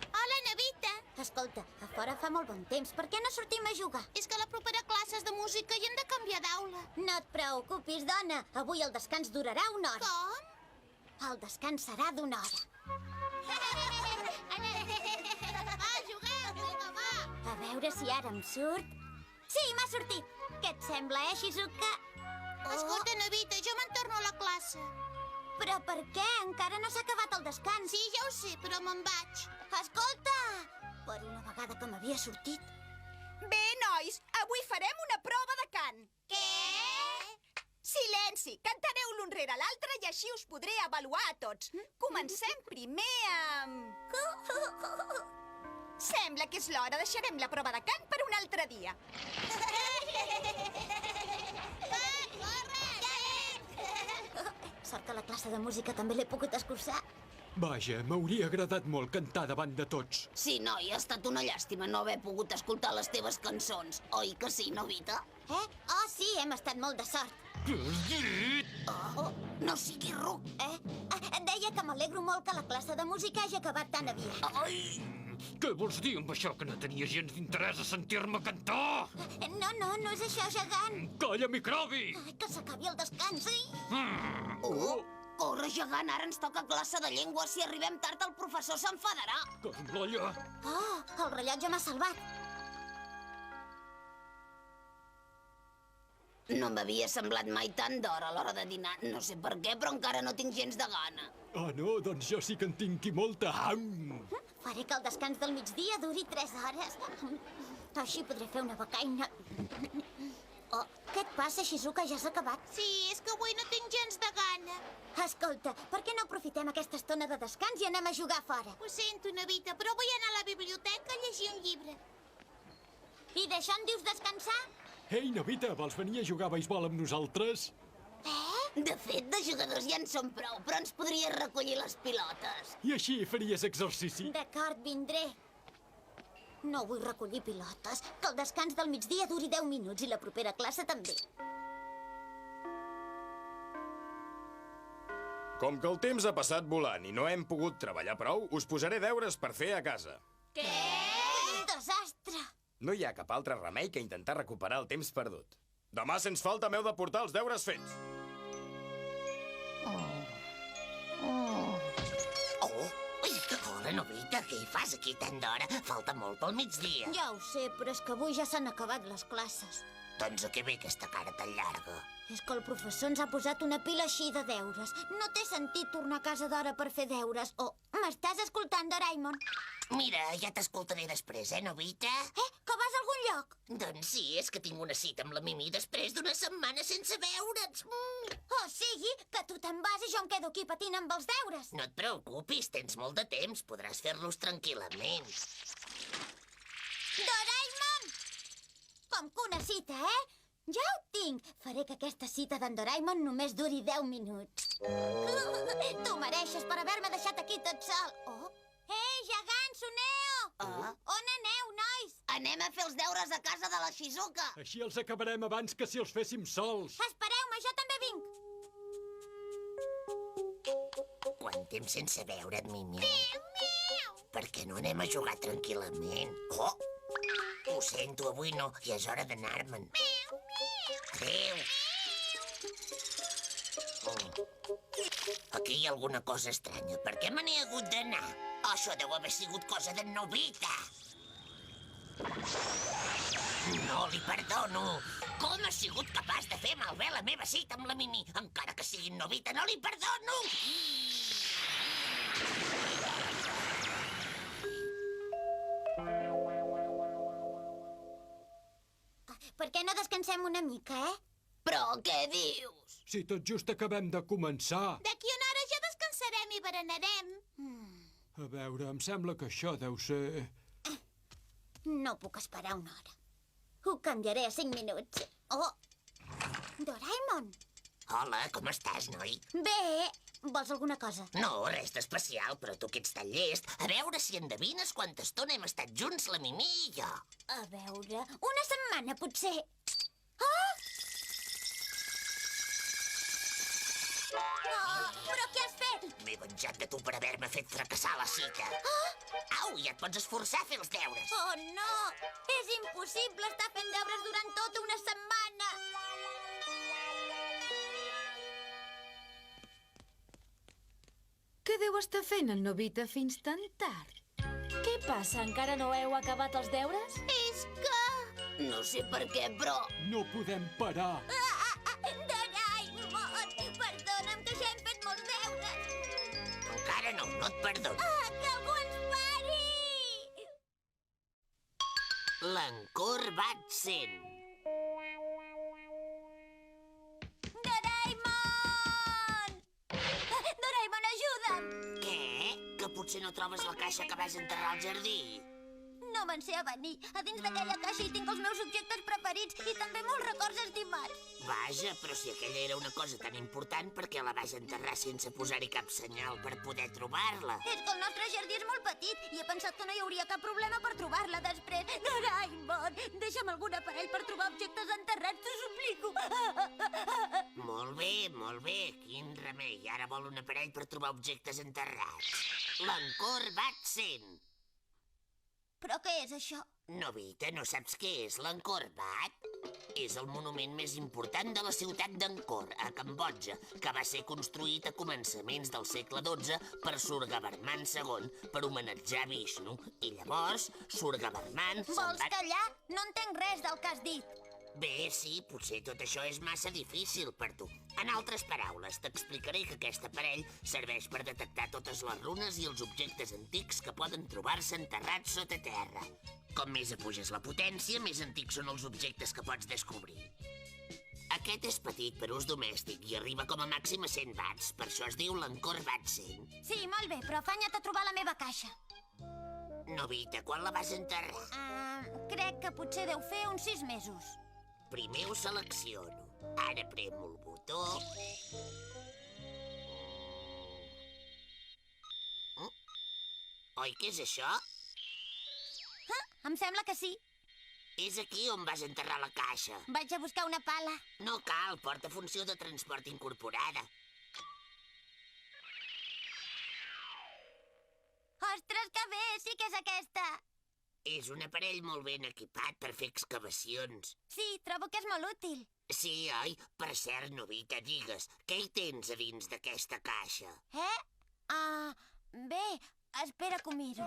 Hola, Navita. Escolta, a fora fa molt bon temps. Per què no sortim a jugar? És que la propera classe és de música i hem de canviar d'aula. No et preocupis, dona. Avui el descans durarà una hora. Com? El descans serà d'una hora. Va, jugueu, vinga, va. A veure si ara em surt. Sí, m'ha sortit. Què et sembla, Shizuka? Escolta, Navita, jo me'n torno a la classe. Però per què? Encara no s'ha acabat el descans. Sí, ja ho sé, però me'n vaig. Escolta! Per una vegada que m'havia sortit. Bé, nois, avui farem una prova de cant. Què? Silenci! Cantareu l'un rere l'altre i així us podré avaluar a tots. Comencem primer amb... Sembla que és l'hora. Deixarem la prova de cant per un altre dia. Sort que la classe de música també l'he pogut escurçar. Vaja, m'hauria agradat molt cantar davant de tots. Sí, noi, ha estat una llàstima no haver pogut escoltar les teves cançons. Oi que sí, Novita? Oh, sí, hem estat molt de sort. Què has dit? Oh, no sigui ruc. Deia que m'alegro molt que la classe de música hagi acabat tan aviat. Ai! Què vols dir amb això, que no tenia gens d'interès a sentir-me cantar? No és això, gegant. Calla, microbi! Que s'acabi el descans, sí? Corre, gegant, ara ens toca classe de llengua. Si arribem tard, el professor s'enfadarà. Que enrotlla! Oh, el rellotge m'ha salvat. No m'havia semblat mai tan d'hora a l'hora de dinar. No sé per què, però encara no tinc gens de gana. Ah, no, doncs jo sí que en tinc i molta ham. Faré que el descans del migdia duri 3 hores. Així podré fer una becaina. Oh, què et passa, Shizuka? Ja s'ha acabat. Sí, és que avui no tinc gens de gana. Escolta, per què no aprofitem aquesta estona de descans i anem a jugar fora? Ho sento, Navita, però vull anar a la biblioteca a llegir un llibre. I d'això en dius descansar? Ei, Novita, vols venir a jugar a beisbol amb nosaltres? De fet, de jugadors ja en som prou, però ens podries recollir les pilotes. I així faries exercici. D'acord, vindré. No vull recollir pilotes. Que el descans del migdia duri 10 minuts i la propera classe també. Com que el temps ha passat volant i no hem pogut treballar prou, us posaré deures per fer a casa. Què? Un desastre! No hi ha cap altre remei que intentar recuperar el temps perdut. Demà, sens falta, m'heu de portar els deures fets. Hola, Novita, què hi fas aquí tant d'hora? Falta molt pel migdia. Ja ho sé, però és que avui ja s'han acabat les classes. Doncs a què ve aquesta cara tan llarga? És que el professor ens ha posat una pila així de deures. No té sentit tornar a casa d'hora per fer deures. Oh, m'estàs escoltant, Doraemon? Mira, ja t'escoltaré després, Novita? Que vas a algun lloc? Doncs sí, és que tinc una cita amb la Mimi després d'una setmana sense veure'ns. O sigui, que tu te'n vas i jo em quedo aquí patint amb els deures. No et preocupis, tens molt de temps. Podràs fer-los tranquil·lament. Doraemon! Com que una cita, Ja ho tinc! Faré que aquesta cita d'en Doraemon només duri 10 minuts. Tu mereixes per haver-me deixat aquí tot sol. Oh! Ei, gegant, Suneo! On aneu, nois? Anem a fer els deures a casa de la Shizuka. Així els acabarem abans que si els féssim sols. Espereu-me, jo també vinc. Quant temps sense veure't, Mimi? Miau! per què no anem a jugar tranquil·lament? Oh, ho sento, avui no, i és hora d'anar-me'n. Adéu. Aquí hi ha alguna cosa estranya. Per què me n'he hagut d'anar? Oh, això deu haver sigut cosa d'en Nobita. No li perdono. Com ha sigut capaç de fer malbé la meva cita amb la Mimi? Encara que sigui en Nobita, no li perdono! Per què no descansem una mica, eh? Però què dius? Si tot just acabem de començar. D'aquí una hora ja descansarem i berenarem. A veure, em sembla que això deu ser... No puc esperar una hora. Ho canviaré a 5 minuts. Oh! Doraemon! Hola, com estàs, noi? Bé, vols alguna cosa? No, res d'especial, però tu que ets tan llest. A veure si endevines quanta estona hem estat junts, la Mimi i jo. A veure... Una setmana, potser. Oh! Oh, però què has fet? M'he venjat de tu per haver-me fet fracassar la cita. Au, ja et pots esforçar a fer els deures. Oh, no! És impossible estar fent deures durant tota una setmana! Què deu estar fent el Nobita fins tan tard? Què passa, encara no heu acabat els deures? És que... No sé per què, però... No podem parar. Doraemon! Perdona'm, que ja hem fet molts deures! Encara no, no et perdono. Que algú ens pari! L'Encor Batsen. Doraemon! Doraemon, ajuda'm! Què? Que potser no trobes la caixa que vas enterrar al jardí? No me'n sé avenir. A dins d'aquella caixa hi tinc els meus objectes preferits i també molts records estimats. Vaja, però si aquella era una cosa tan important, per què la vas enterrar sense posar-hi cap senyal per poder trobar-la? És que el nostre jardí és molt petit i he pensat que no hi hauria cap problema per trobar-la després. Doraemon, deixa'm algun aparell per trobar objectes enterrats, t'ho suplico. Molt bé, quin remei. Ara vol un aparell per trobar objectes enterrats. L'Encor Batsen. Però què és això? Nobita, no saps què és l'Angkor Wat? És el monument més important de la ciutat d'Angkor, a Cambodja, que va ser construït a començaments del segle XII per Surgavarman II per homenatjar Vishnu. I llavors, Surgavarman Vols callar? No entenc res del que has dit. Bé, sí, potser tot això és massa difícil per tu. En altres paraules, t'explicaré que aquest aparell serveix per detectar totes les runes i els objectes antics que poden trobar-se enterrats sota terra. Com més apuges la potència, més antics són els objectes que pots descobrir. Aquest és petit per ús domèstic i arriba com a màxim a 100 watts. Per això es diu l'Angkor Wat 100. Sí, molt bé, però afanya't a trobar la meva caixa. Novita, quan la vas enterrar? Crec que potser deu fer uns 6 mesos. Primer ho selecciono. Ara premo el botó. Oi, què és això? Em sembla que sí. És aquí on vas enterrar la caixa. Vaig a buscar una pala. No cal, porta funció de transport incorporada. Ostres, que bé! Sí que és aquesta! És un aparell molt ben equipat per fer excavacions. Sí, trobo que és molt útil. Sí, oi? Per cert, Nobita, digues, què hi tens a dins d'aquesta caixa? Bé, espera que ho miro.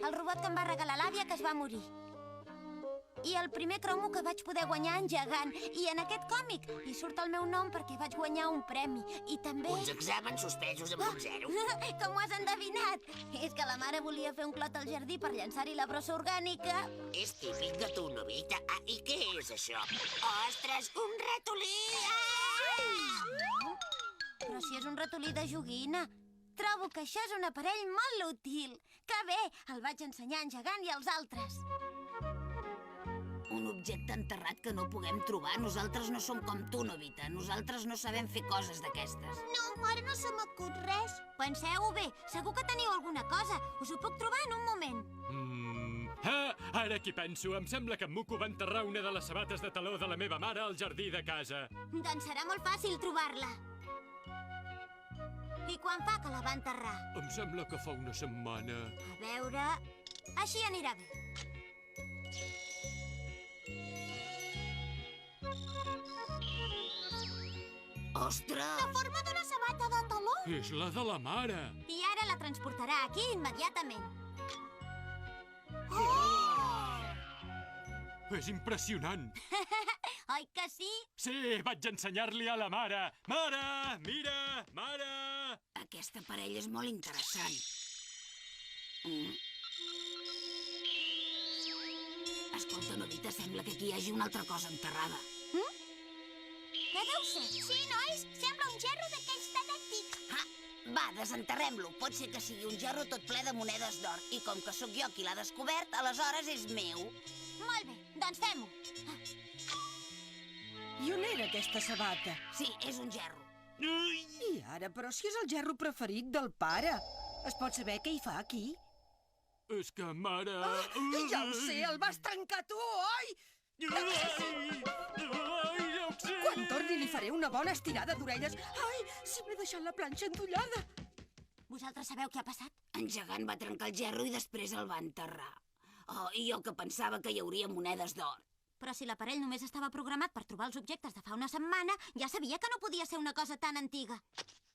El robot que em va regalar l'àvia que es va morir. I el primer cromo que vaig poder guanyar en gegant. I en aquest còmic hi surt el meu nom perquè vaig guanyar un premi. I també... Uns exàmens suspesos amb un 0. Com ho has endevinat? És que la mare volia fer un clot al jardí per llançar-hi la brossa orgànica. És típic de tu, Nobita. I què és això? Ostres, un ratolí! Però si és un ratolí de joguina. Trobo que això és un aparell molt útil. Que bé, el vaig ensenyar en gegant i als altres. Un objecte enterrat que no puguem trobar. Nosaltres no som com tu, Nobita. Nosaltres no sabem fer coses d'aquestes. No, ara no se m'acut res. Penseu-ho bé. Segur que teniu alguna cosa. Us ho puc trobar en un moment. Ara que penso, em sembla que en Muku va enterrar una de les sabates de taló de la meva mare al jardí de casa. Doncs serà molt fàcil trobar-la. I quan fa que la va enterrar? Em sembla que fa una setmana. A veure... Així anirà bé. Ostres! La forma d'una sabata de taló. És la de la mare. I ara la transportarà aquí immediatament. És impressionant. Oi que sí? Sí, vaig ensenyar-li a la mare. Mare, mira, mare. Aquesta parella és molt interessant. Escolta, Novita, sembla que aquí hi hagi una altra cosa enterrada. Què deu ser? Sí, nois, sembla un gerro d'aquells tan antics. Ah, va, desenterrem-lo. Pot ser que sigui un gerro tot ple de monedes d'or. I com que sóc jo qui l'ha descobert, aleshores és meu. Molt bé, doncs fem-ho. I on era aquesta sabata? Sí, és un gerro. I ara, però si és el gerro preferit del pare. Es pot saber què hi fa aquí? És que, mare... Ja ho sé, el vas trencar tu, oi? Quan torni li faré una bona estirada d'orelles. Ai, si m'he deixat la planxa endollada. Vosaltres sabeu què ha passat? En Gegant va trencar el gerro i després el va enterrar. Oh, i jo que pensava que hi hauria monedes d'or. Però si l'aparell només estava programat per trobar els objectes de fa una setmana, ja sabia que no podia ser una cosa tan antiga.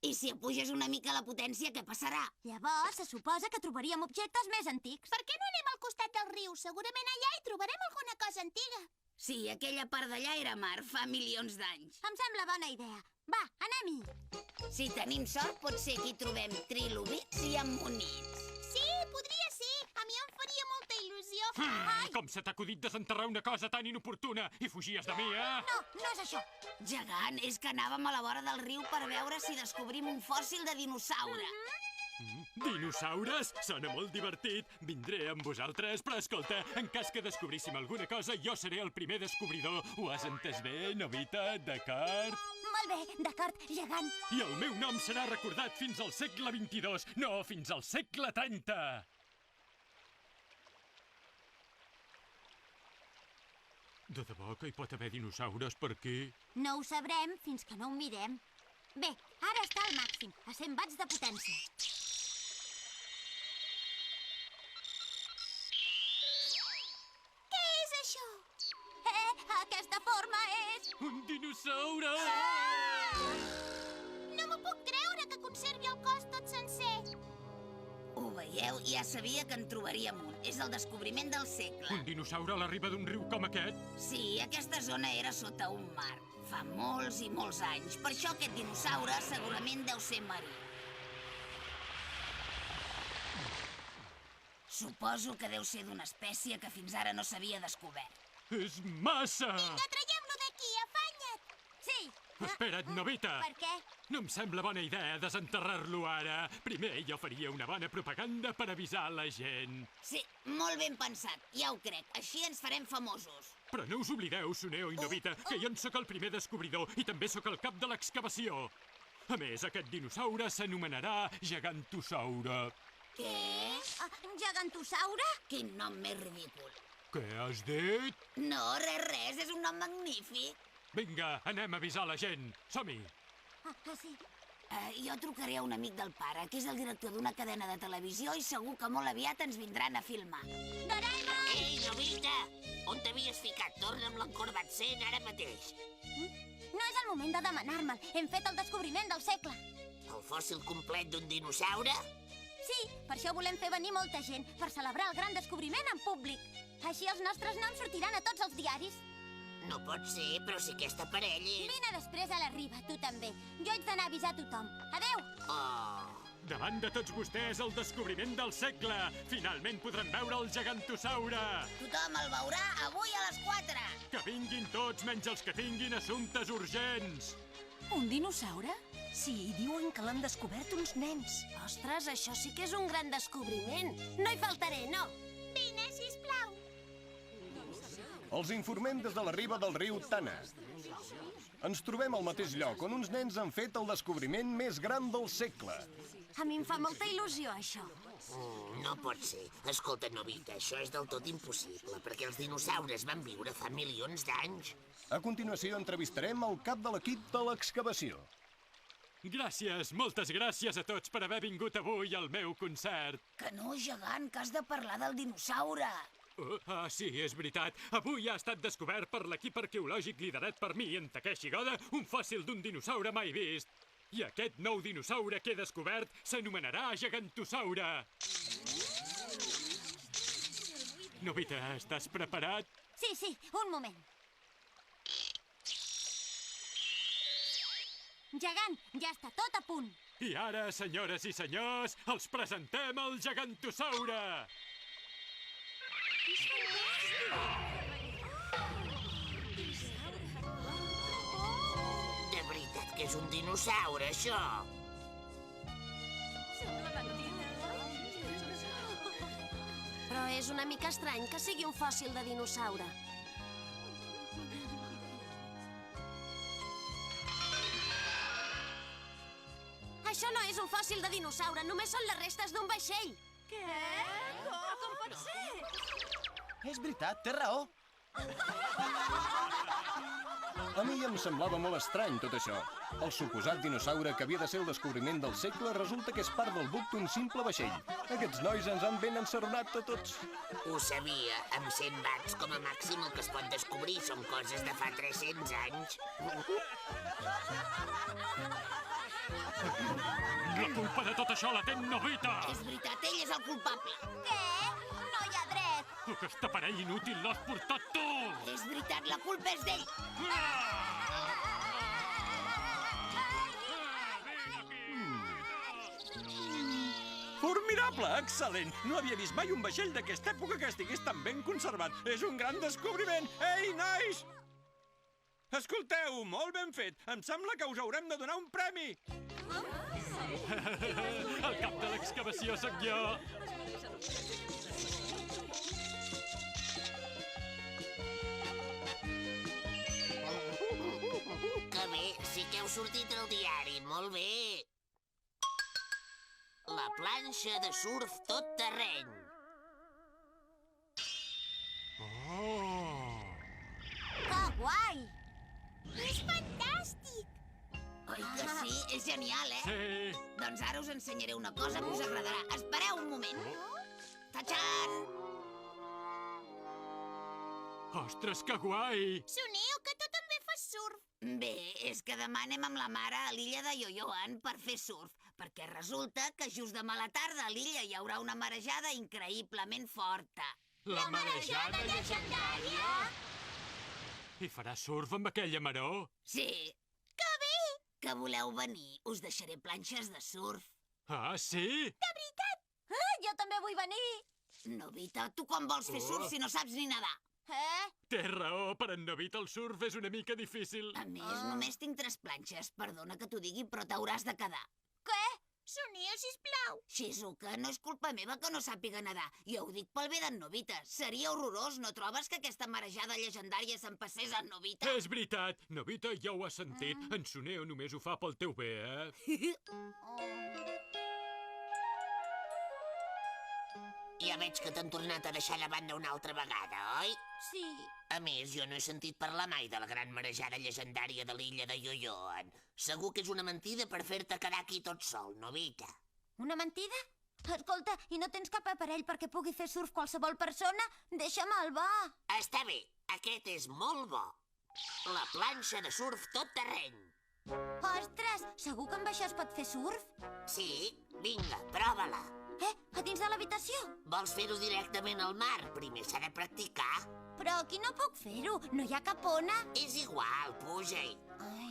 I si apuges una mica la potència, què passarà? Llavors, se suposa que trobaríem objectes més antics. Per què no anem al costat del riu? Segurament allà hi trobarem alguna cosa antiga. Sí, aquella part d'allà era mar fa milions d'anys. Em sembla bona idea. Va, anem-hi. Si tenim sort, pot ser que hi trobem trilobits i ammonits. Sí, podria ser. A mi em faria molta il·lusió. Com se t'ha acudit desenterrar una cosa tan inoportuna i fugies de mi, eh? No, no és això. Gegant, és que anàvem a la vora del riu per veure si descobrim un fòssil de dinosaure. Dinosaures? Sona molt divertit. Vindré amb vosaltres, però escolta, en cas que descobríssim alguna cosa, jo seré el primer descobridor. Ho has entès bé, Novita? D'acord? Molt bé, d'acord, Gegant. I el meu nom serà recordat fins al segle XXII, no fins al segle 30. De debò que hi pot haver dinosaures per aquí? No ho sabrem fins que no ho mirem. Bé, ara està al màxim, a 100 watts de potència. Què és això? Aquesta forma és... Un dinosaure! No m'ho puc creure que conservi el cos tot sencer. Ho veieu? Ja sabia que en trobaríem un. És el descobriment del segle. Un dinosaure a la riba d'un riu com aquest? Sí, aquesta zona era sota un mar. Fa molts i molts anys. Per això aquest dinosaure segurament deu ser marí. Suposo que deu ser d'una espècie que fins ara no s'havia descobert. És massa! Vinga, traiem-lo d'aquí, afanya't. Sí. Espera't, Novita! Per què? No em sembla bona idea desenterrar-lo ara. Primer jo faria una bona propaganda per avisar la gent. Sí, molt ben pensat, ja ho crec. Així ens farem famosos. Però no us oblideu, Suneo i Novita, que jo en sóc el primer descobridor i també sóc el cap de l'excavació. A més, aquest dinosaure s'anomenarà Gegantosaure. Què? Gegantosaure? Quin nom més ridícul. Què has dit? No, res, és un nom magnífic. Vinga, anem a avisar la gent. Som-hi! Sí. Jo trucaré a un amic del pare, que és el director d'una cadena de televisió i segur que molt aviat ens vindran a filmar. Doraemon! Ei, Novita! On t'havies ficat? Torna'm l'encorbat 100 ara mateix. No és el moment de demanar-me'l. Hem fet el descobriment del segle. El fòssil complet d'un dinosaure? Sí, per això volem fer venir molta gent, per celebrar el gran descobriment en públic. Així els nostres noms sortiran a tots els diaris. No pot ser, però si aquesta parella és... Vine després a la riba, tu també. Jo haig d'anar a avisar tothom. Adeu! Oh... Davant de tots vostès, el descobriment del segle! Finalment podrem veure el gegantosaure! Tothom el veurà avui a les 4. Que vinguin tots, menys els que tinguin assumptes urgents! Un dinosaure? Sí, diuen que l'han descobert uns nens. Ostres, això sí que és un gran descobriment. No hi faltaré, no? Vine, sisplau. Els informem des de la riba del riu Tana. Ens trobem al mateix lloc on uns nens han fet el descobriment més gran del segle. A mi em fa molta il·lusió, això. No pot ser. Escolta, Novita, això és del tot impossible, perquè els dinosaures van viure fa milions d'anys. A continuació entrevistarem el cap de l'equip de l'excavació. Gràcies, moltes gràcies a tots per haver vingut avui al meu concert. Que no, gegant, que has de parlar del dinosaure. Sí, és veritat. Avui ha estat descobert per l'equip arqueològic liderat per mi, en Takeshi Goda, un fòssil d'un dinosaure mai vist. I aquest nou dinosaure que he descobert s'anomenarà Gegantosaure. Nobita, estàs preparat? Sí, un moment. Gegant, ja està tot a punt. I ara, senyores i senyors, els presentem el Gegantosaure! De veritat que és un dinosaure, això? Però és una mica estrany que sigui un fòssil de dinosaure. Això no és un fòssil de dinosaure, només són les restes d'un vaixell. Què? Però com pot ser? És veritat, té raó. A mi em semblava molt estrany tot això. El suposat dinosaure que havia de ser el descobriment del segle resulta que és part del buc d'un simple vaixell. Aquests nois ens han ben encerronat a tots. Ho sabia. Amb 100 watts com a màxim el que es pot descobrir són coses de fa 300 anys. La culpa de tot això la té Nobita! És veritat, ell és el culpable. Què? No hi ha dret. Aquest aparell inútil l'has portat tu! És veritat, la culpa és d'ell. Formidable, excel·lent! No havia vist mai un vaixell d'aquesta època que estigués tan ben conservat. És un gran descobriment! Ei, nois! Escolteu, molt ben fet. Em sembla que us haurem de donar un premi. El cap de l'excavació sóc jo. Que bé, sí que heu sortit al diari, molt bé. La planxa de surf tot terreny. Que guai! És fantàstic! Oi que sí? És genial, eh? Sí. Doncs ara us ensenyaré una cosa que us agradarà. Espereu un moment. Tachan! Ostres, que guai! Soneo, que tu també fas surf. Bé, és que demà anem amb la mare a l'illa de Yoyoan per fer surf, perquè resulta que just demà a la tarda a l'illa hi haurà una marejada increïblement forta. La marejada llegendària? I farà surf amb aquella maró? Sí. Que bé! Que voleu venir? Us deixaré planxes de surf. Ah, sí? De veritat! Jo també vull venir. Nobita, tu com vols fer surf si no saps ni nedar? Té raó, per en Nobita el surf és una mica difícil. A més, només tinc 3 planxes. Perdona que t'ho digui, però t'hauràs de quedar. Què? Soneo, sisplau. Shizuka, no és culpa meva que no sàpiga nedar. Jo ho dic pel bé d'en Nobita. Seria horrorós, no trobes que aquesta marejada llegendària s'empassés en Nobita? És veritat. Nobita ja ho ha sentit. En Soneo només ho fa pel teu bé, eh? Ja veig que t'han tornat a deixar de banda una altra vegada, oi? Sí. A més, jo no he sentit parlar mai de la gran marejada llegendària de l'illa de Yoyoan. Segur que és una mentida per fer-te quedar aquí tot sol, Nobita. Una mentida? Escolta, i no tens cap aparell perquè pugui fer surf qualsevol persona? Deixa'm-el, va. Està bé, aquest és molt bo. La planxa de surf tot terreny. Ostres, segur que amb això es pot fer surf? Sí, vinga, prova-la. A dins de l'habitació? Vols fer-ho directament al mar? Primer s'ha de practicar. Però aquí no puc fer-ho, no hi ha cap ona. És igual, puja-hi. Ai.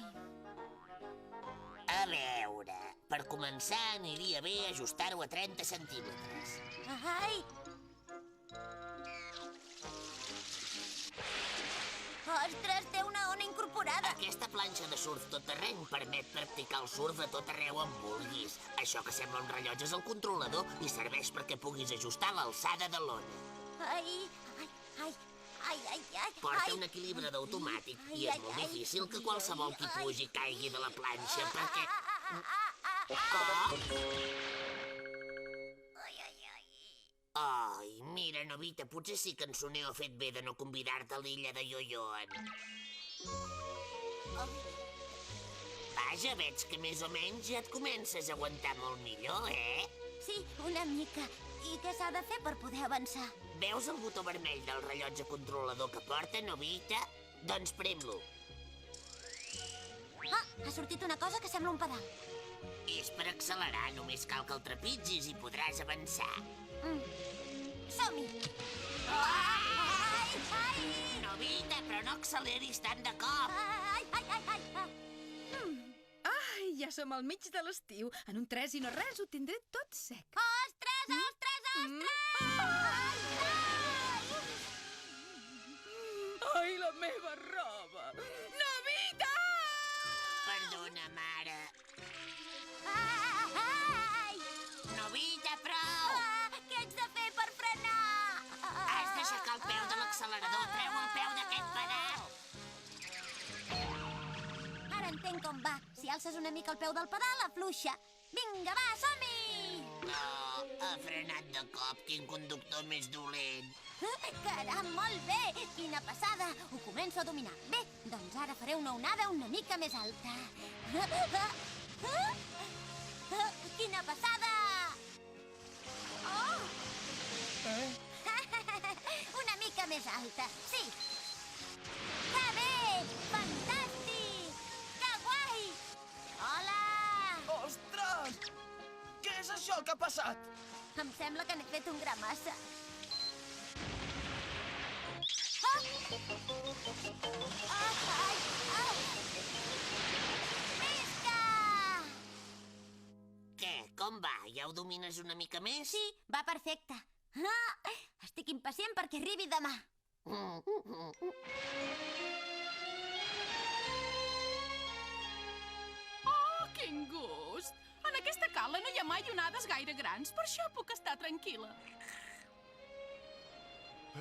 A veure, per començar aniria bé ajustar-ho a 30 centímetres. Ai. Ostres, té una ona incorporada. Aquesta planxa de surf tot terreny permet practicar el surf a tot arreu on vulguis. Això que sembla un rellotge és el controlador i serveix perquè puguis ajustar l'alçada de l'ona. Ai. Porta un equilibrador automàtic i és molt difícil que qualsevol qui pugi caigui de la planxa perquè... Ai, mira, Nobita, potser sí que en Soneo ha fet bé de no convidar-te a l'illa de Yoyoan. Vaja, veig que més o menys ja et comences a aguantar molt millor, Sí, una mica. I què s'ha de fer per poder avançar? Veus el botó vermell del rellotge controlador que porta, Novita? Doncs prem-lo. Ah, ha sortit una cosa que sembla un pedal. És per accelerar, només cal que el trepitgis i podràs avançar. Som-hi! Novita, però no acceleris tant de cop. Ai, ja som al mig de l'estiu. En un 3 i no res ho tindré tot sec. Ostres, ostres, ostres! Ai, la meva roba! Novita! Perdona, mare. Ai! Novita, prou! Què haig de fer per frenar? Has d'aixecar el peu de l'accelerador. Treu el peu d'aquest pedal. Ara entenc com va. Si alces una mica el peu del pedal, afluixa. Vinga, va, som-hi! Oh, ha frenat de cop. Quin conductor més dolent. Caram, molt bé! Quina passada! Ho començo a dominar. Bé, doncs ara faré una onada una mica més alta. Quina passada! Oh! Una mica més alta, sí. Que bé! Fantàstic! Que guai! Hola! Ostres! Què és això que ha passat? Em sembla que n'he fet un gra massa. Visca! Què? Com va? Ja ho domines una mica més? Sí, va perfecte. Estic impacient perquè arribi demà. Oh, quin gust! En aquesta cala no hi ha mai onades gaire grans, per això puc estar tranquil·la.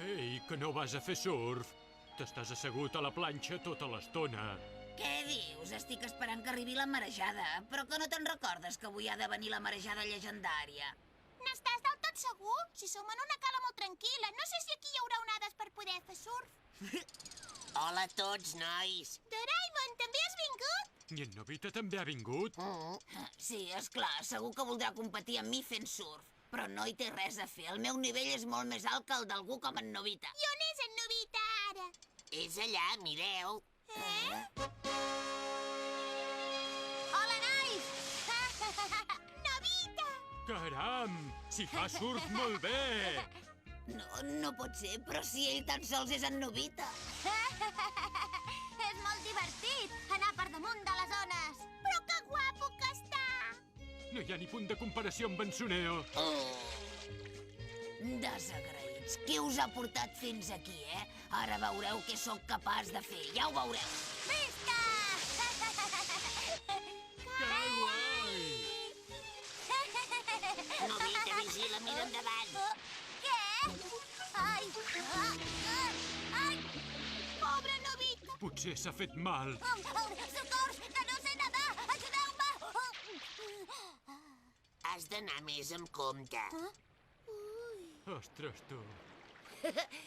Ei, que no vas a fer surf? T'estàs assegut a la planxa tota l'estona. Què dius? Estic esperant que arribi la marejada. Però que no te'n recordes que avui ha de venir la marejada llegendària? N'estàs del tot segur? Si som en una cala molt tranquil·la, no sé si aquí hi haurà onades per poder fer surf. Hola a tots, nois. Doraemon, també has vingut? I en Novita també ha vingut? Sí, és clar, segur que voldrà competir amb mi fent surf. Però no hi té res a fer. El meu nivell és molt més alt que el d'algú com en Novita. I on és en Novita ara? És allà, mireu. Hola, nois! Novita! Caram! Si fa surf molt bé! No pot ser, però si ell tan sols és en Novita. És molt divertit anar per damunt de les ones. Però que guapo que està! No hi ha ni punt de comparació amb en Suneo. Desagraïts. Qui us ha portat fins aquí, Ara veureu què sóc capaç de fer. Ja ho veureu. Visca! Que guai! Novita, vigila, mira endavant. Què? Ai! Ai! Pobre Novita! Potser s'ha fet mal. Socors! Que no sé nedar! Ajudeu-me! Has d'anar més amb compte. Ostres, tu.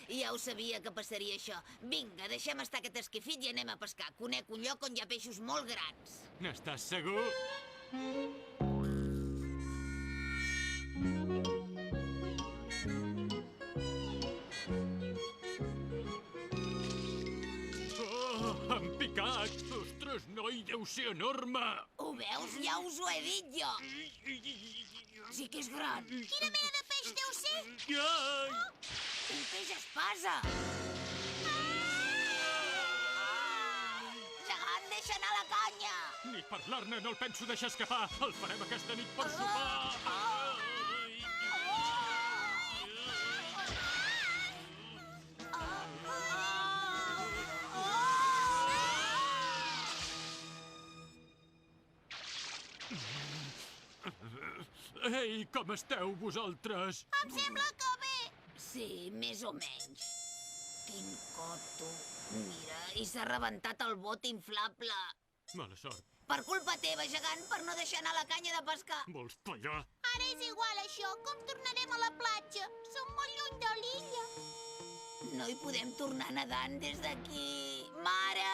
Ja ho sabia que passaria això. Vinga, deixem estar aquest esquifit i anem a pescar. Conec un lloc on hi ha peixos molt grans. N'estàs segur? Oh, han picat! Ostres, noi, deu ser enorme! Ho veus? Ja us ho he dit jo. Sí que és gran. Quina mena de peix deu ser? Ai! Un peix espasa. Gegant, deixa anar la canya. Ni parlar-ne no el penso deixar escapar! El farem aquesta nit per sopar! Ei, com esteu, vosaltres? Em sembla que bé. Sí, més o menys. Quin coto. Mira, i s'ha rebentat el bot inflable. Mala sort. Per culpa teva, gegant, per no deixar anar la canya de pescar. Vols tallar? Ara és igual això. Com tornarem a la platja? Som molt lluny de l'illa. No hi podem tornar nedant des d'aquí. Mare!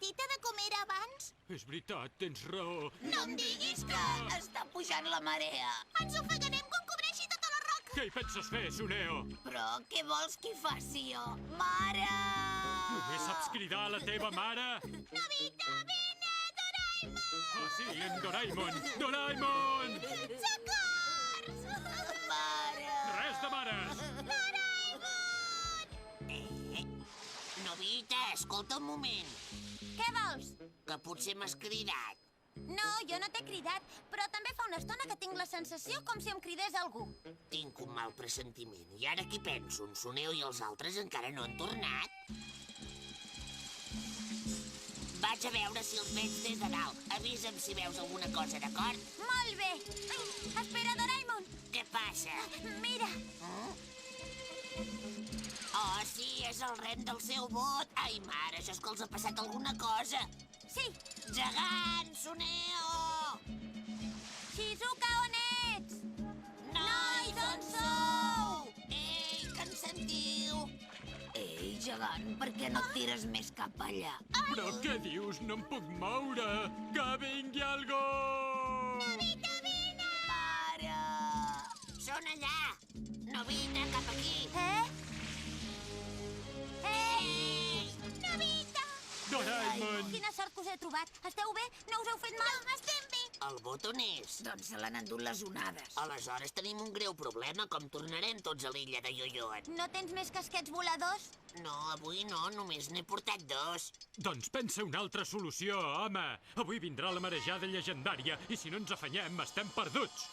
miqueta de com era abans? És veritat, tens raó. No em diguis que està pujant la marea. Ens ofegarem quan cobreixi tota la roca. Què hi penses fer, Suneo? Però què vols que hi faci jo? Mare! Només saps cridar a la teva mare? Nobita, vine, Doraemon! Ah, sí, en Doraemon! Doraemon! Socors! Mare! Res de mares! Novita, escolta un moment. Què vols? Que potser m'has cridat. No, jo no t'he cridat, però també fa una estona que tinc la sensació com si em cridés algú. Tinc un mal pressentiment. I ara qui penso? En Suneo i els altres encara no han tornat? Vaig a veure si els veig des de dalt. Avisa'm si veus alguna cosa, d'acord? Molt bé. Espera, Doraemon. Què passa? Mira. Oh, sí, és el rem del seu bot. Ai, mare, això és que els ha passat alguna cosa. Sí. Gegant, Suneo! Shizuka, on ets? Nois, on sou? Ei, que ens sentiu? Ei, gegant, per què no et tires més cap allà? Però què dius? No em puc moure! Que vingui algú! Nobita, vine! Mare! Són allà! Novita, cap aquí! Nobita! Doraemon! Quina sort que us he trobat. Esteu bé? No us heu fet mal? No, estem bé. El bot on és? Doncs se l'han endut les onades. Aleshores tenim un greu problema. Com tornarem tots a l'illa de Yoyoen? No tens més casquets voladors? No, avui no. Només n'he portat 2. Doncs pensa una altra solució, home. Avui vindrà la marejada llegendària i si no ens afanyem, estem perduts.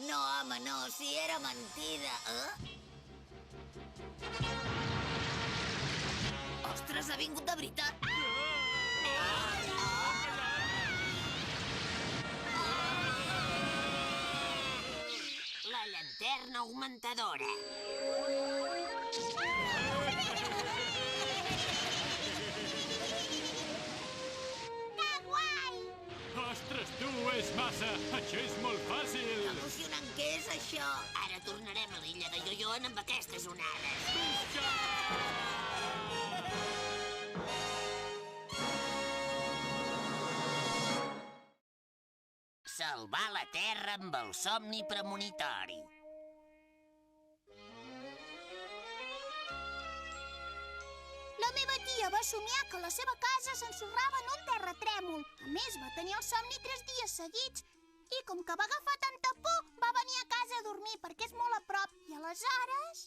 No, home, no. Si era mentida. Ostres, ha vingut de veritat. La llanterna augmentadora. Que guai! Ostres, tu, és massa! Això és molt fàcil! Emocionant, què és això? Ara tornarem a l'illa de Yoyoen amb aquestes onades. Salvar la Terra amb el somni premonitori. La meva tia va somiar que la seva casa s'ensorrava en un terratrèmol. A més, va tenir el somni 3 dies seguits. I com que va agafar tanta por, va venir a casa a dormir perquè és molt a prop. I aleshores...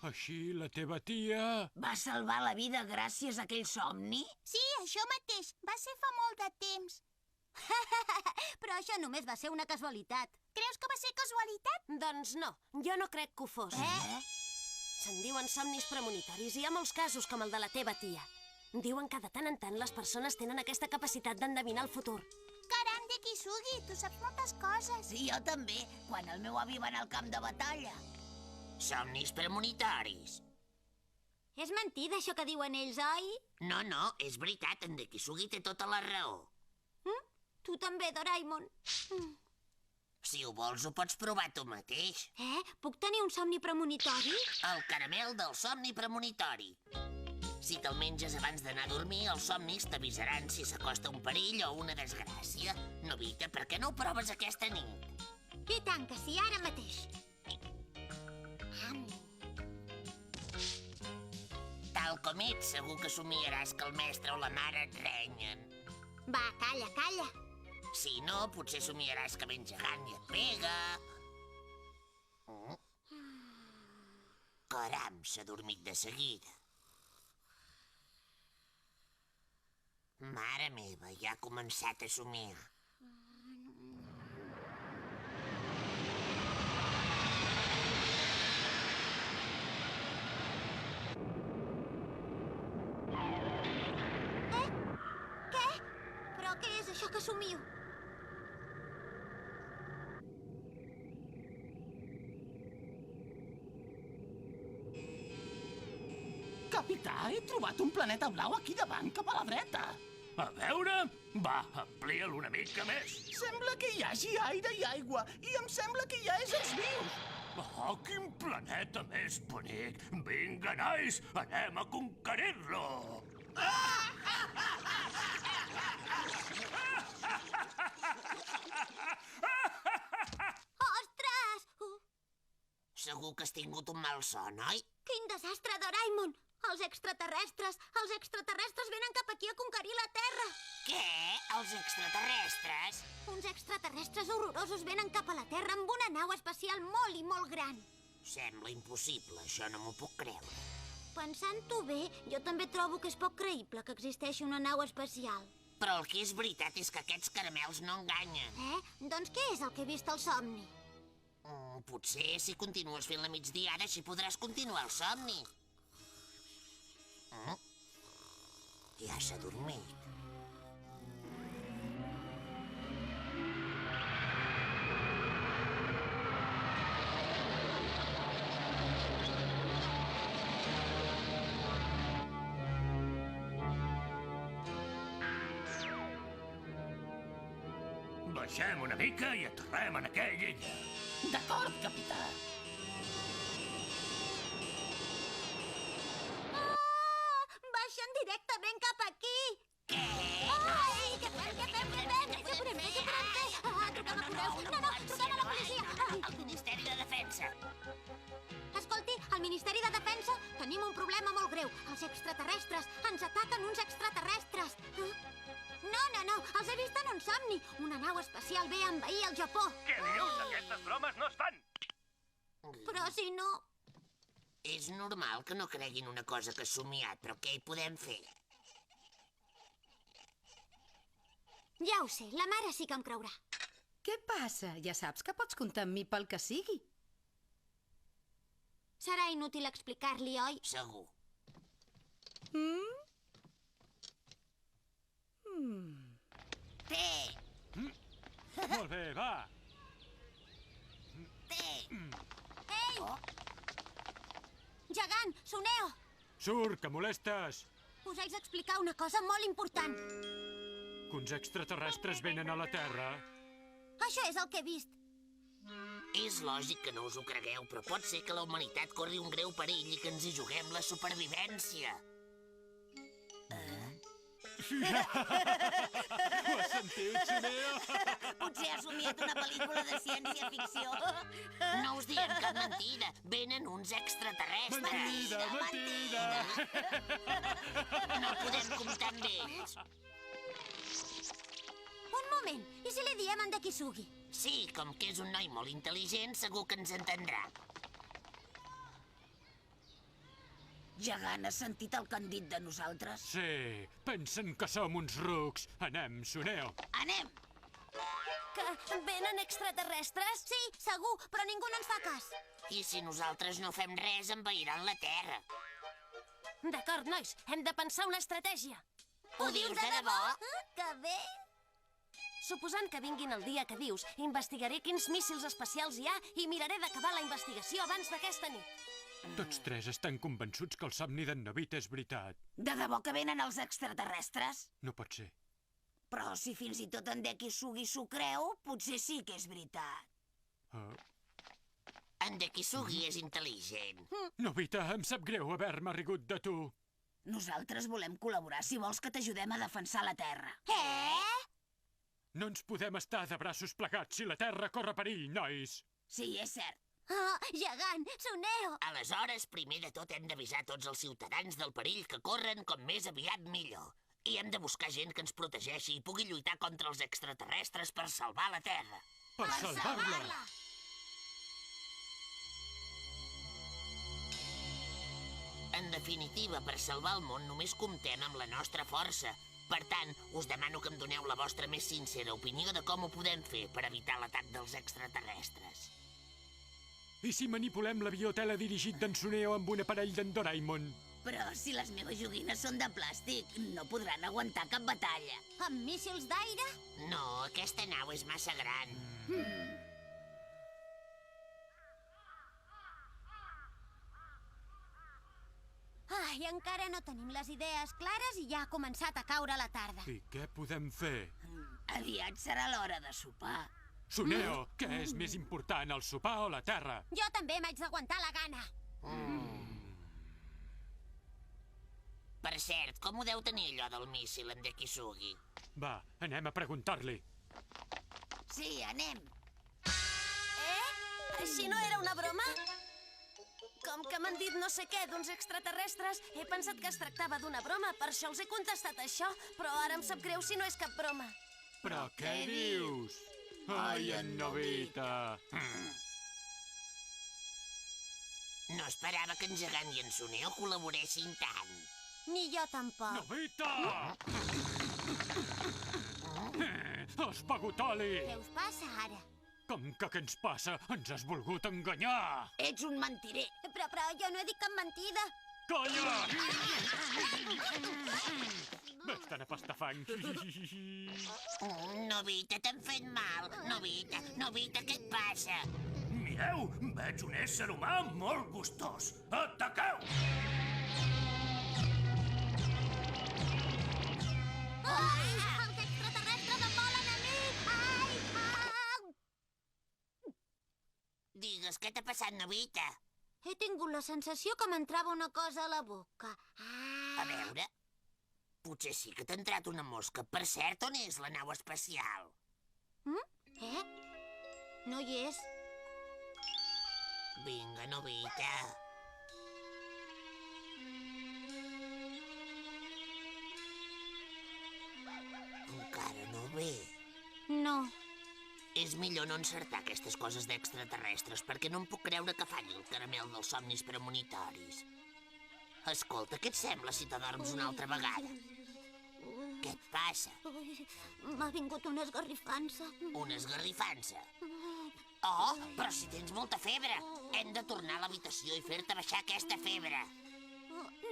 Així, la teva tia... Va salvar la vida gràcies a aquell somni? Sí, això mateix. Va ser fa molt de temps. Però això només va ser una casualitat. Creus que va ser casualitat? Doncs no, jo no crec que ho fos. Se'n diuen somnis premonitoris i hi ha molts casos com el de la teva tia. Diuen que de tant en tant les persones tenen aquesta capacitat d'endevinar el futur. Caram de Kisugi, tu saps moltes coses. Sí, jo també, quan el meu avi va anar al camp de batalla. Somnis premonitoris. És mentida això que diuen ells, oi? No, no, és veritat, en Dekisugi té tota la raó. Tu també, Doraemon. Si ho vols, ho pots provar tu mateix. Puc tenir un somni premonitori? El caramel del somni premonitori. Si te'l menges abans d'anar a dormir, els somnis t'avisaran si s'acosta un perill o una desgràcia. Novita, per què no ho proves aquesta nit? I tant que sí, ara mateix. Tal com ets, segur que somiaràs que el mestre o la mare et renyen. Va, calla, calla. Si no, potser somiaràs que ve gegant i et pega. Caram, s'ha dormit de seguida. Mare meva, ja ha començat a somiar. Què? Però què és això que somio? Capità, he trobat un planeta blau aquí davant, cap a la dreta. A veure, va, amplia-lo una mica més. Sembla que hi hagi aire i aigua, i em sembla que hi ha éssers vius. Oh, quin planeta més bonic! Vinga, nois, anem a conquerir-lo! Ostres! Segur que has tingut un mal son, oi? Quin desastre, Doraemon! Els extraterrestres venen cap aquí a conquerir la Terra! Què? Els extraterrestres? Uns extraterrestres horrorosos venen cap a la Terra amb una nau espacial molt i molt gran. Sembla impossible, això no m'ho puc creure. Pensant-ho bé, jo també trobo que és poc creïble que existeixi una nau espacial. Però el que és veritat és que aquests caramels no enganyen. Doncs què és el que he vist al somni? Potser si continues fent la migdiada així podràs continuar el somni. Ja s'ha dormit. Baixem una mica i aterrem en aquella illa. D'acord, capità. Baixen directament cap aquí! Què? Ai, què fem? Què podem fer? Truquem a correus! No, truquem a la policia! Al Ministeri de Defensa. Escolti, al Ministeri de Defensa tenim un problema molt greu. Els extraterrestres! Ens ataquen uns extraterrestres! No, els he vist en un somni. Una nau espacial ve a envair el Japó. Què dius? Aquestes bromes no es fan! Però si no... És normal que no creguin una cosa que has somiat, però què hi podem fer? Ja ho sé, la mare sí que em creurà. Què passa? Ja saps que pots comptar amb mi pel que sigui. Serà inútil explicar-li, oi? Segur. Molt bé, va. Ei! Gegant, Suneo! Surt, que molestes. Us haig d'explicar una cosa molt important. Que uns extraterrestres venen a la Terra. Això és el que he vist. És lògic que no us ho cregueu, però pot ser que la humanitat corri un greu perill i que ens hi juguem la supervivència. Ho has sentit, Suneo? Potser ha somiat una pel·lícula de ciència-ficció. No us diem cap mentida. Venen uns extraterrestres. Mentida! No podem comptar amb ells. Un moment, i si li diem en Dekisugi? Sí, com que és un noi molt intel·ligent, segur que ens entendrà. Gegant, has sentit el que han dit de nosaltres? Sí, pensen que som uns rucs. Anem, Suneo. Anem! Que venen extraterrestres? Sí, segur, però ningú no ens fa cas. I si nosaltres no fem res, envairan la Terra. D'acord, nois, hem de pensar una estratègia. Ho dius de debò? Que bé! Suposant que vinguin el dia que dius, investigaré quins míssils espacials hi ha i miraré d'acabar la investigació abans d'aquesta nit. Tots tres estan convençuts que el somni d'en Nobita és veritat. De debò que venen els extraterrestres? No pot ser. Però si fins i tot en Dekisugi s'ho creu, potser sí que és veritat. En Dekisugi és intel·ligent. Nobita, em sap greu haver-me rigut de tu. Nosaltres volem col·laborar si vols que t'ajudem a defensar la Terra. No ens podem estar de braços plegats si la Terra corre perill, nois. Sí, és cert. Gegant, Suneo! Aleshores, primer de tot hem d'avisar tots els ciutadans del perill que corren com més aviat millor. I hem de buscar gent que ens protegeixi i pugui lluitar contra els extraterrestres per salvar la Terra. Per salvar-la! En definitiva, per salvar el món només comptem amb la nostra força. Per tant, us demano que em doneu la vostra més sincera opinió de com ho podem fer per evitar l'atac dels extraterrestres. I si manipulem l'avió teledirigit d'en Suneo amb un aparell d'en Doraemon? Però si les meves joguines són de plàstic, no podran aguantar cap batalla. Amb míssils d'aire? No, aquesta nau és massa gran. Ai, Ai, encara no tenim les idees clares i ja ha començat a caure la tarda. I què podem fer? Aviat serà l'hora de sopar. Soneo, què és més important, el sopar o la terra? Jo també m'haig d'aguantar la gana. Per cert, com ho deu tenir allò del míssil en Dekisugi? Va, anem a preguntar-li. Sí, anem. Així no era una broma? Com que m'han dit no sé què d'uns extraterrestres, he pensat que es tractava d'una broma, per això els he contestat això, però ara em sap greu si no és cap broma. Però què dius? Ai, en Nobita! No esperava que en Gegant i en Soneo col·laboressin tant. Ni jo tampoc. Nobita! Has begut oli! Què us passa ara? Com que què ens passa? Ens has volgut enganyar! Ets un mentirer. Però jo no he dit cap mentida. Calla! Ves-te'n a pastar fang. Nobita, t'han fet mal. Nobita, què et passa? Mireu, veig un ésser humà molt gustós. Ataqueu! Els extraterrestres em volen a mi! Ai! Digues, què t'ha passat, Nobita? He tingut la sensació que m'entrava una cosa a la boca. A veure... Potser sí que t'ha entrat una mosca. Per cert, on és la nau espacial? No hi és. Vinga, Nobita. Encara no ve. No. És millor no encertar aquestes coses d'extraterrestres, perquè no em puc creure que falli el caramel dels somnis premonitoris. Escolta, què et sembla si t'adorms una altra vegada? Què et passa? M'ha vingut una esgarrifança. Una esgarrifança? Oh, però si tens molta febre. Hem de tornar a l'habitació i fer-te baixar aquesta febre.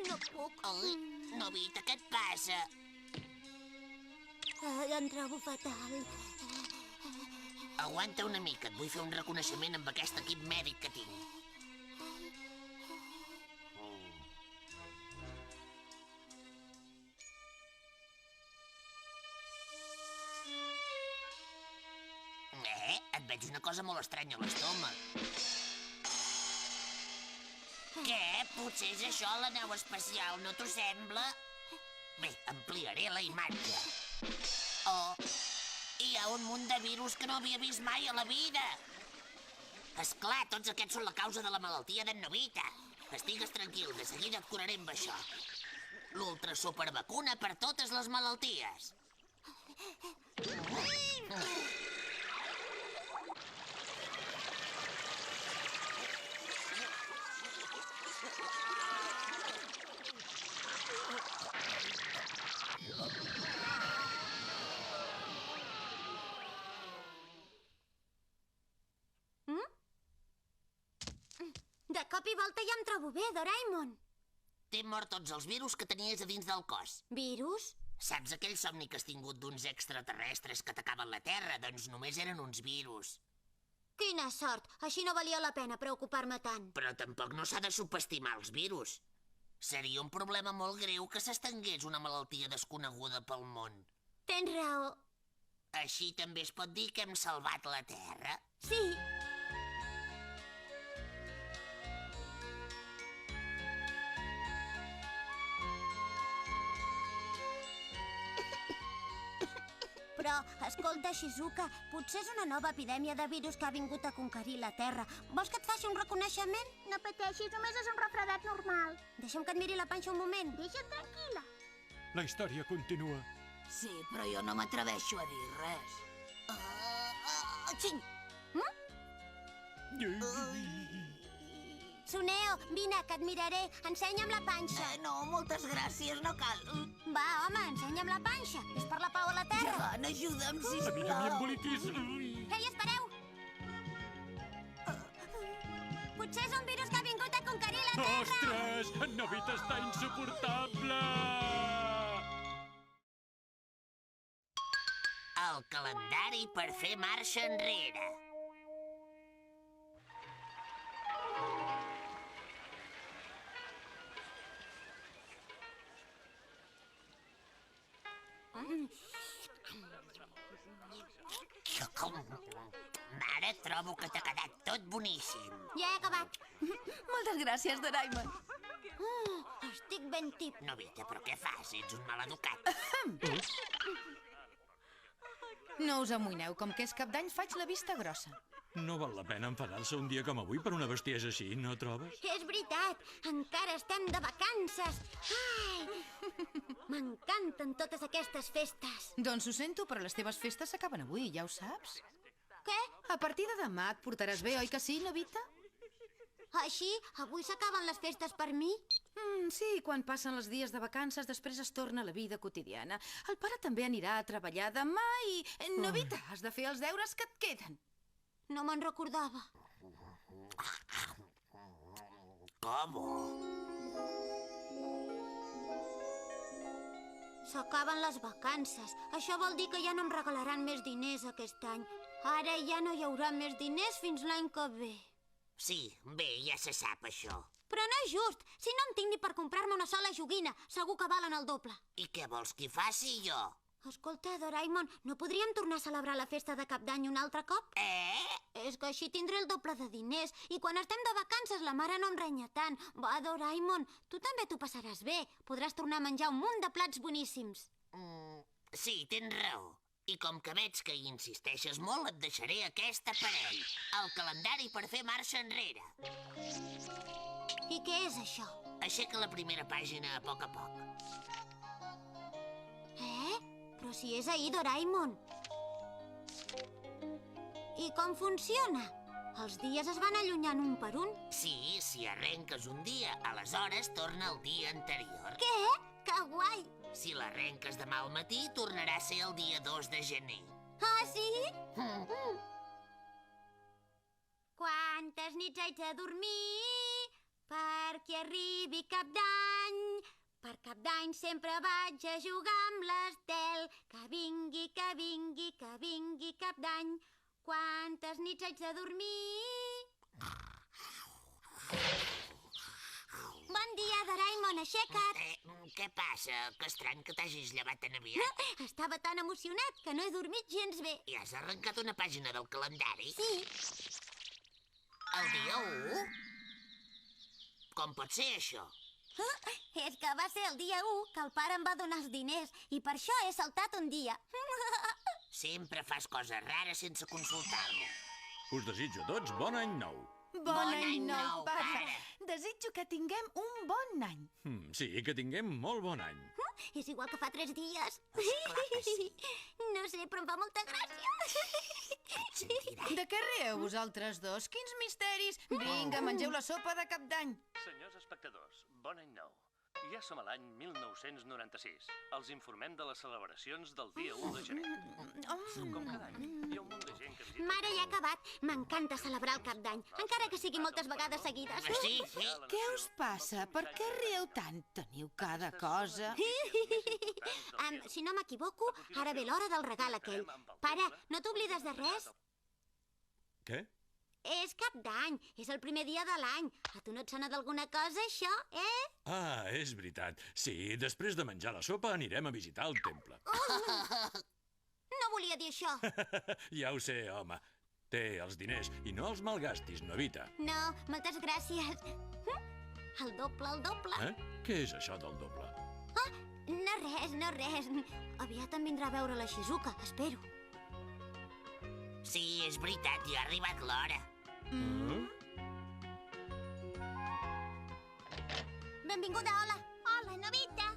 No puc. Ai, Nobita, què et passa? Em trobo fatal. Aguanta una mica, et vull fer un reconeixement amb aquest equip mèdic que tinc. Et veig una cosa molt estranya a l'estómac. Què? Potser és això la nau espacial, no t'ho sembla? Bé, ampliaré la imatge. Oh, hi ha un munt de virus que no havia vist mai a la vida. Esclar, tots aquests són la causa de la malaltia d'en Nobita. Estigues tranquil, de seguida et curaré amb això. L'ultrasupervacuna per totes les malalties. De cop i volta ja em trobo bé, Doraemon. T'he mort tots els virus que tenies a dins del cos. Virus? Saps aquell somni que has tingut d'uns extraterrestres que atacaven la Terra? Doncs només eren uns virus. Quina sort! Així no valia la pena preocupar-me tant. Però tampoc no s'ha de subestimar els virus. Seria un problema molt greu que s'estengués una malaltia desconeguda pel món. Tens raó. Així també es pot dir que hem salvat la Terra? Sí. Però, escolta, Shizuka, potser és una nova epidèmia de virus que ha vingut a conquerir la Terra. Vols que et faci un reconeixement? No pateixis, només és un refredat normal. Deixa'm que et miri la panxa un moment. Deixa't tranquil·la. La història continua. Sí, però jo no m'atreveixo a dir res. Xing! Soneo, vine, que et miraré. Ensenya'm la panxa. No, moltes gràcies, no cal. Va, home, ensenya'm la panxa. És per la pau a la terra. Joan, ajuda'm, A mi sisplau. emboliquis. Ei, espereu! Potser és un virus que ha vingut a conquerir la Terra. Ostres, en Nobita està insuportable! El calendari per fer marxa enrere. Mare, trobo que t'ha quedat tot boníssim. Ja he acabat. Moltes gràcies, Doraemon. Estic ben tip. Novita, però què fas? Ets un maleducat. No us amoïneu, com que és cap d'any faig la vista grossa. No val la pena enfadar-se un dia com avui per una bestiesa així, no trobes? És veritat, encara estem de vacances. Ai, m'encanten totes aquestes festes. Doncs ho sento, però les teves festes s'acaben avui, ja ho saps. Què? A partir de demà et portaràs bé, oi que sí, Novita? Així, avui s'acaben les festes per mi? Sí, quan passen els dies de vacances, després es torna a la vida quotidiana. El pare també anirà a treballar demà i... Novita, has de fer els deures que et queden. No me'n recordava. Com? S'acaben les vacances. Això vol dir que ja no em regalaran més diners aquest any. Ara ja no hi haurà més diners fins l'any que ve. Sí, bé, ja se sap això. Però no és just. Si no en tinc ni per comprar-me una sola joguina, segur que valen el doble. I què vols que hi faci jo? Escolta, Doraemon, no podríem tornar a celebrar la festa de Cap d'Any un altre cop? És que així tindré el doble de diners i quan estem de vacances la mare no em renya tant. Va, Doraemon, tu també t'ho passaràs bé. Podràs tornar a menjar un munt de plats boníssims. Sí, tens raó. I com que veig que hi insisteixes molt, et deixaré aquest aparell. El calendari per fer marxa enrere. I què és això? Aixeca la primera pàgina a poc. Però si és ahir, Doraemon. I com funciona? Els dies es van allunyant un per un? Sí, si arrenques un dia, aleshores torna el dia anterior. Què? Que guai! Si l'arrenques demà al matí, tornarà a ser el dia 2 de gener. Ah, sí? Quantes nits haig de dormir perquè arribi Cap d'Any? Per Cap d'Any sempre vaig a jugar amb l'Estel. Que vingui, que vingui, que vingui Cap d'Any. Quantes nits haig de dormir? Bon dia, Doraemon, aixeca't. Què passa? Que estrany que t'hagis llevat tan aviat. Estava tan emocionat que no he dormit gens bé. I has arrencat una pàgina del calendari? Sí. El dia 1? Com pot ser això? És que va ser el dia 1 que el pare em va donar els diners i per això he saltat un dia. Sempre fas coses rares sense consultar-me. Us desitjo a tots bon any nou. Bon any nou, pare. Desitjo que tinguem un bon any. Sí, que tinguem molt bon any. És igual que fa 3 dies. No sé, però em fa molta gràcia. De què rieu, vosaltres dos? Quins misteris! Vinga, mengeu la sopa de Cap d'Any. Senyors espectadors, bon any nou. Ja som a l'any 1996. Els informem de les celebracions del dia 1 de gener. Com cada any, hi ha un munt de gent que visita... Mare, ja he acabat. M'encanta celebrar el Cap d'Any, encara que sigui moltes vegades seguides. Sí. Què us passa? Per què rieu tant? Teniu cada cosa. Si no m'equivoco, ara ve l'hora del regal aquell. Pare, no t'oblides de res? Què? És Cap d'Any, és el primer dia de l'any. A tu no et sona d'alguna cosa, això, Ah, és veritat. Sí, després de menjar la sopa anirem a visitar el temple. No volia dir això. Ja ho sé, home. Té els diners i no els malgastis, Novita. No, moltes gràcies. El doble. Què és això del doble? No res. Aviat em vindrà a veure la Shizuka, espero. Sí, és veritat, ja ha arribat l'hora. Benvinguda, hola. Hola, Novita.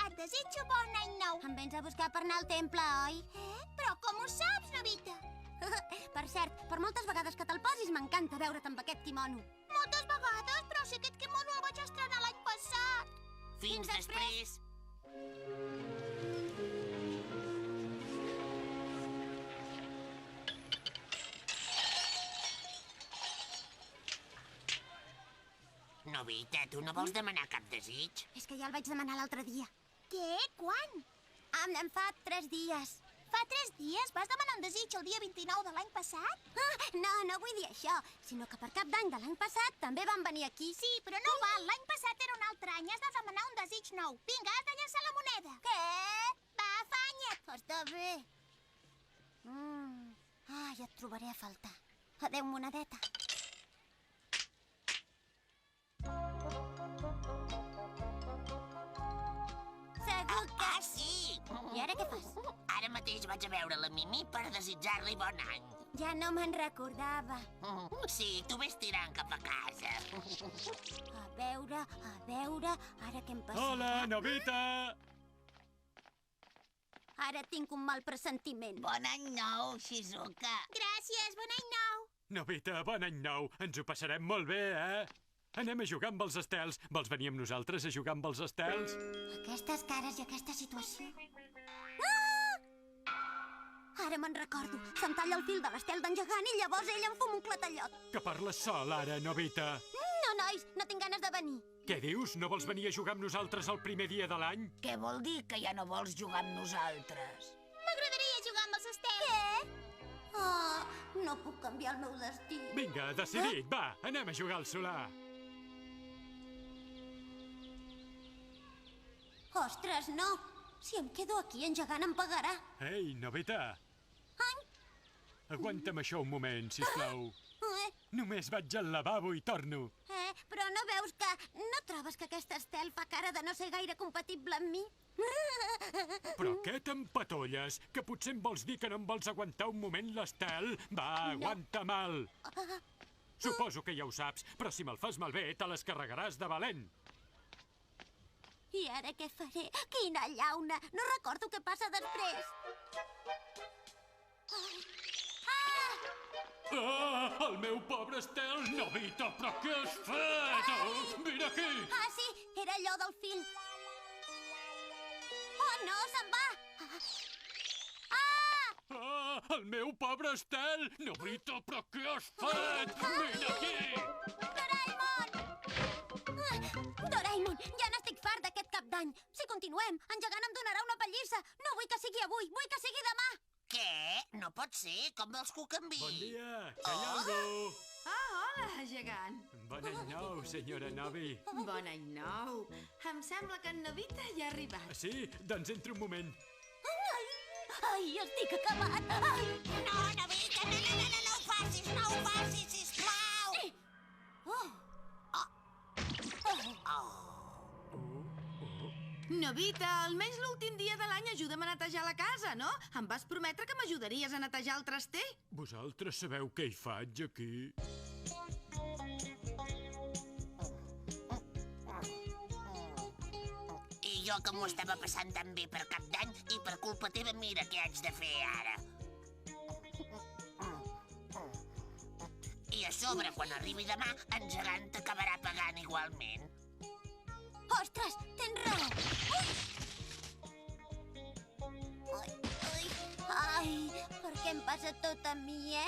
Et desitjo bon any nou. Em vens a buscar per anar al temple, oi? Però com ho saps, Novita? Per cert, per moltes vegades que te'l posis m'encanta veure't amb aquest quimono. Moltes vegades? Però si aquest quimono el vaig estrenar l'any passat. Fins després. Novita, tu no vols demanar cap desig? És que ja el vaig demanar l'altre dia. Què? Quan? Em fa 3 dies. Fa 3 dies vas demanar un desig el dia 29 de l'any passat? No vull dir això, sinó que per Cap d'Any de l'any passat també van venir aquí. Sí, però no val, l'any passat era un altre any, has de demanar un desig nou. Vinga, has de llançar la moneda. Què? Va, afanya't. Està bé. Ja et trobaré a faltar. Adéu, monedeta. Segur que... sí! I ara què fas? Ara mateix vaig a veure la Mimi per desitjar-li bon any. Ja no me'n recordava. Sí, tu vés tirant cap a casa. A veure, ara què em passa? Hola, Novita! Ara tinc un mal pressentiment. Bon any nou, Shizuka. Gràcies, bon any nou. Novita, bon any nou. Ens ho passarem molt bé, eh? Anem a jugar amb els estels. Vols venir amb nosaltres a jugar amb els estels? Aquestes cares i aquesta situació... Ara me'n recordo. Se'm talla el fil de l'estel d'en gegant i llavors ell em fuma un clatellot. Que parles sol, ara, Novita. No, nois, no tinc ganes de venir. Què dius? No vols venir a jugar amb nosaltres el primer dia de l'any? Què vol dir que ja no vols jugar amb nosaltres? M'agradaria jugar amb els estels. Què? No puc canviar el meu destí. Vinga, decidit, va, anem a jugar al solar. Ostres, no. Si em quedo aquí, en gegant em pagarà. Ei, Novita. Aguanta'm això un moment, sisplau. Només vaig al lavabo i torno. Però no veus que... No trobes que aquest estel fa cara de no ser gaire compatible amb mi? Però què t'empatolles? Que potser em vols dir que no em vols aguantar un moment l'estel? Va, aguanta mal. Suposo que ja ho saps, però si me'l fas malbé, te les carregaràs de valent. I ara què faré? Quina llauna! No recordo què passa després. El meu pobre estel! Novita, però què has fet? Vine aquí! Sí, era allò del fil. Oh, no, se'n va! El meu pobre estel! Novita, però què has fet? Vine aquí! Doraemon, ja n'estic fart d'aquest Cap d'Any. Si continuem, en gegant em donarà una pallissa. No vull que sigui avui, vull que sigui demà. Què? No pot ser? Com vols que ho canviï? Bon dia, que hi ha algú? Hola, gegant. Bon any nou, senyora Novi. Bon any nou. Em sembla que en Novita ja ha arribat. Sí? Doncs entra un moment. Ai, estic acabat. No, Novita, no ho facis, sisplau. Novita, almenys l'últim dia de l'any ajuda'm a netejar la casa, no? Em vas prometre que m'ajudaries a netejar el traster. Vosaltres sabeu què hi faig aquí? I jo que m'ho estava passant tan bé per Cap d'Any i per culpa teva mira què haig de fer ara. I a sobre, quan arribi demà, en gegant t'acabarà pagant igualment. Ostres, tens raó. Ai, per què em passa tot a mi,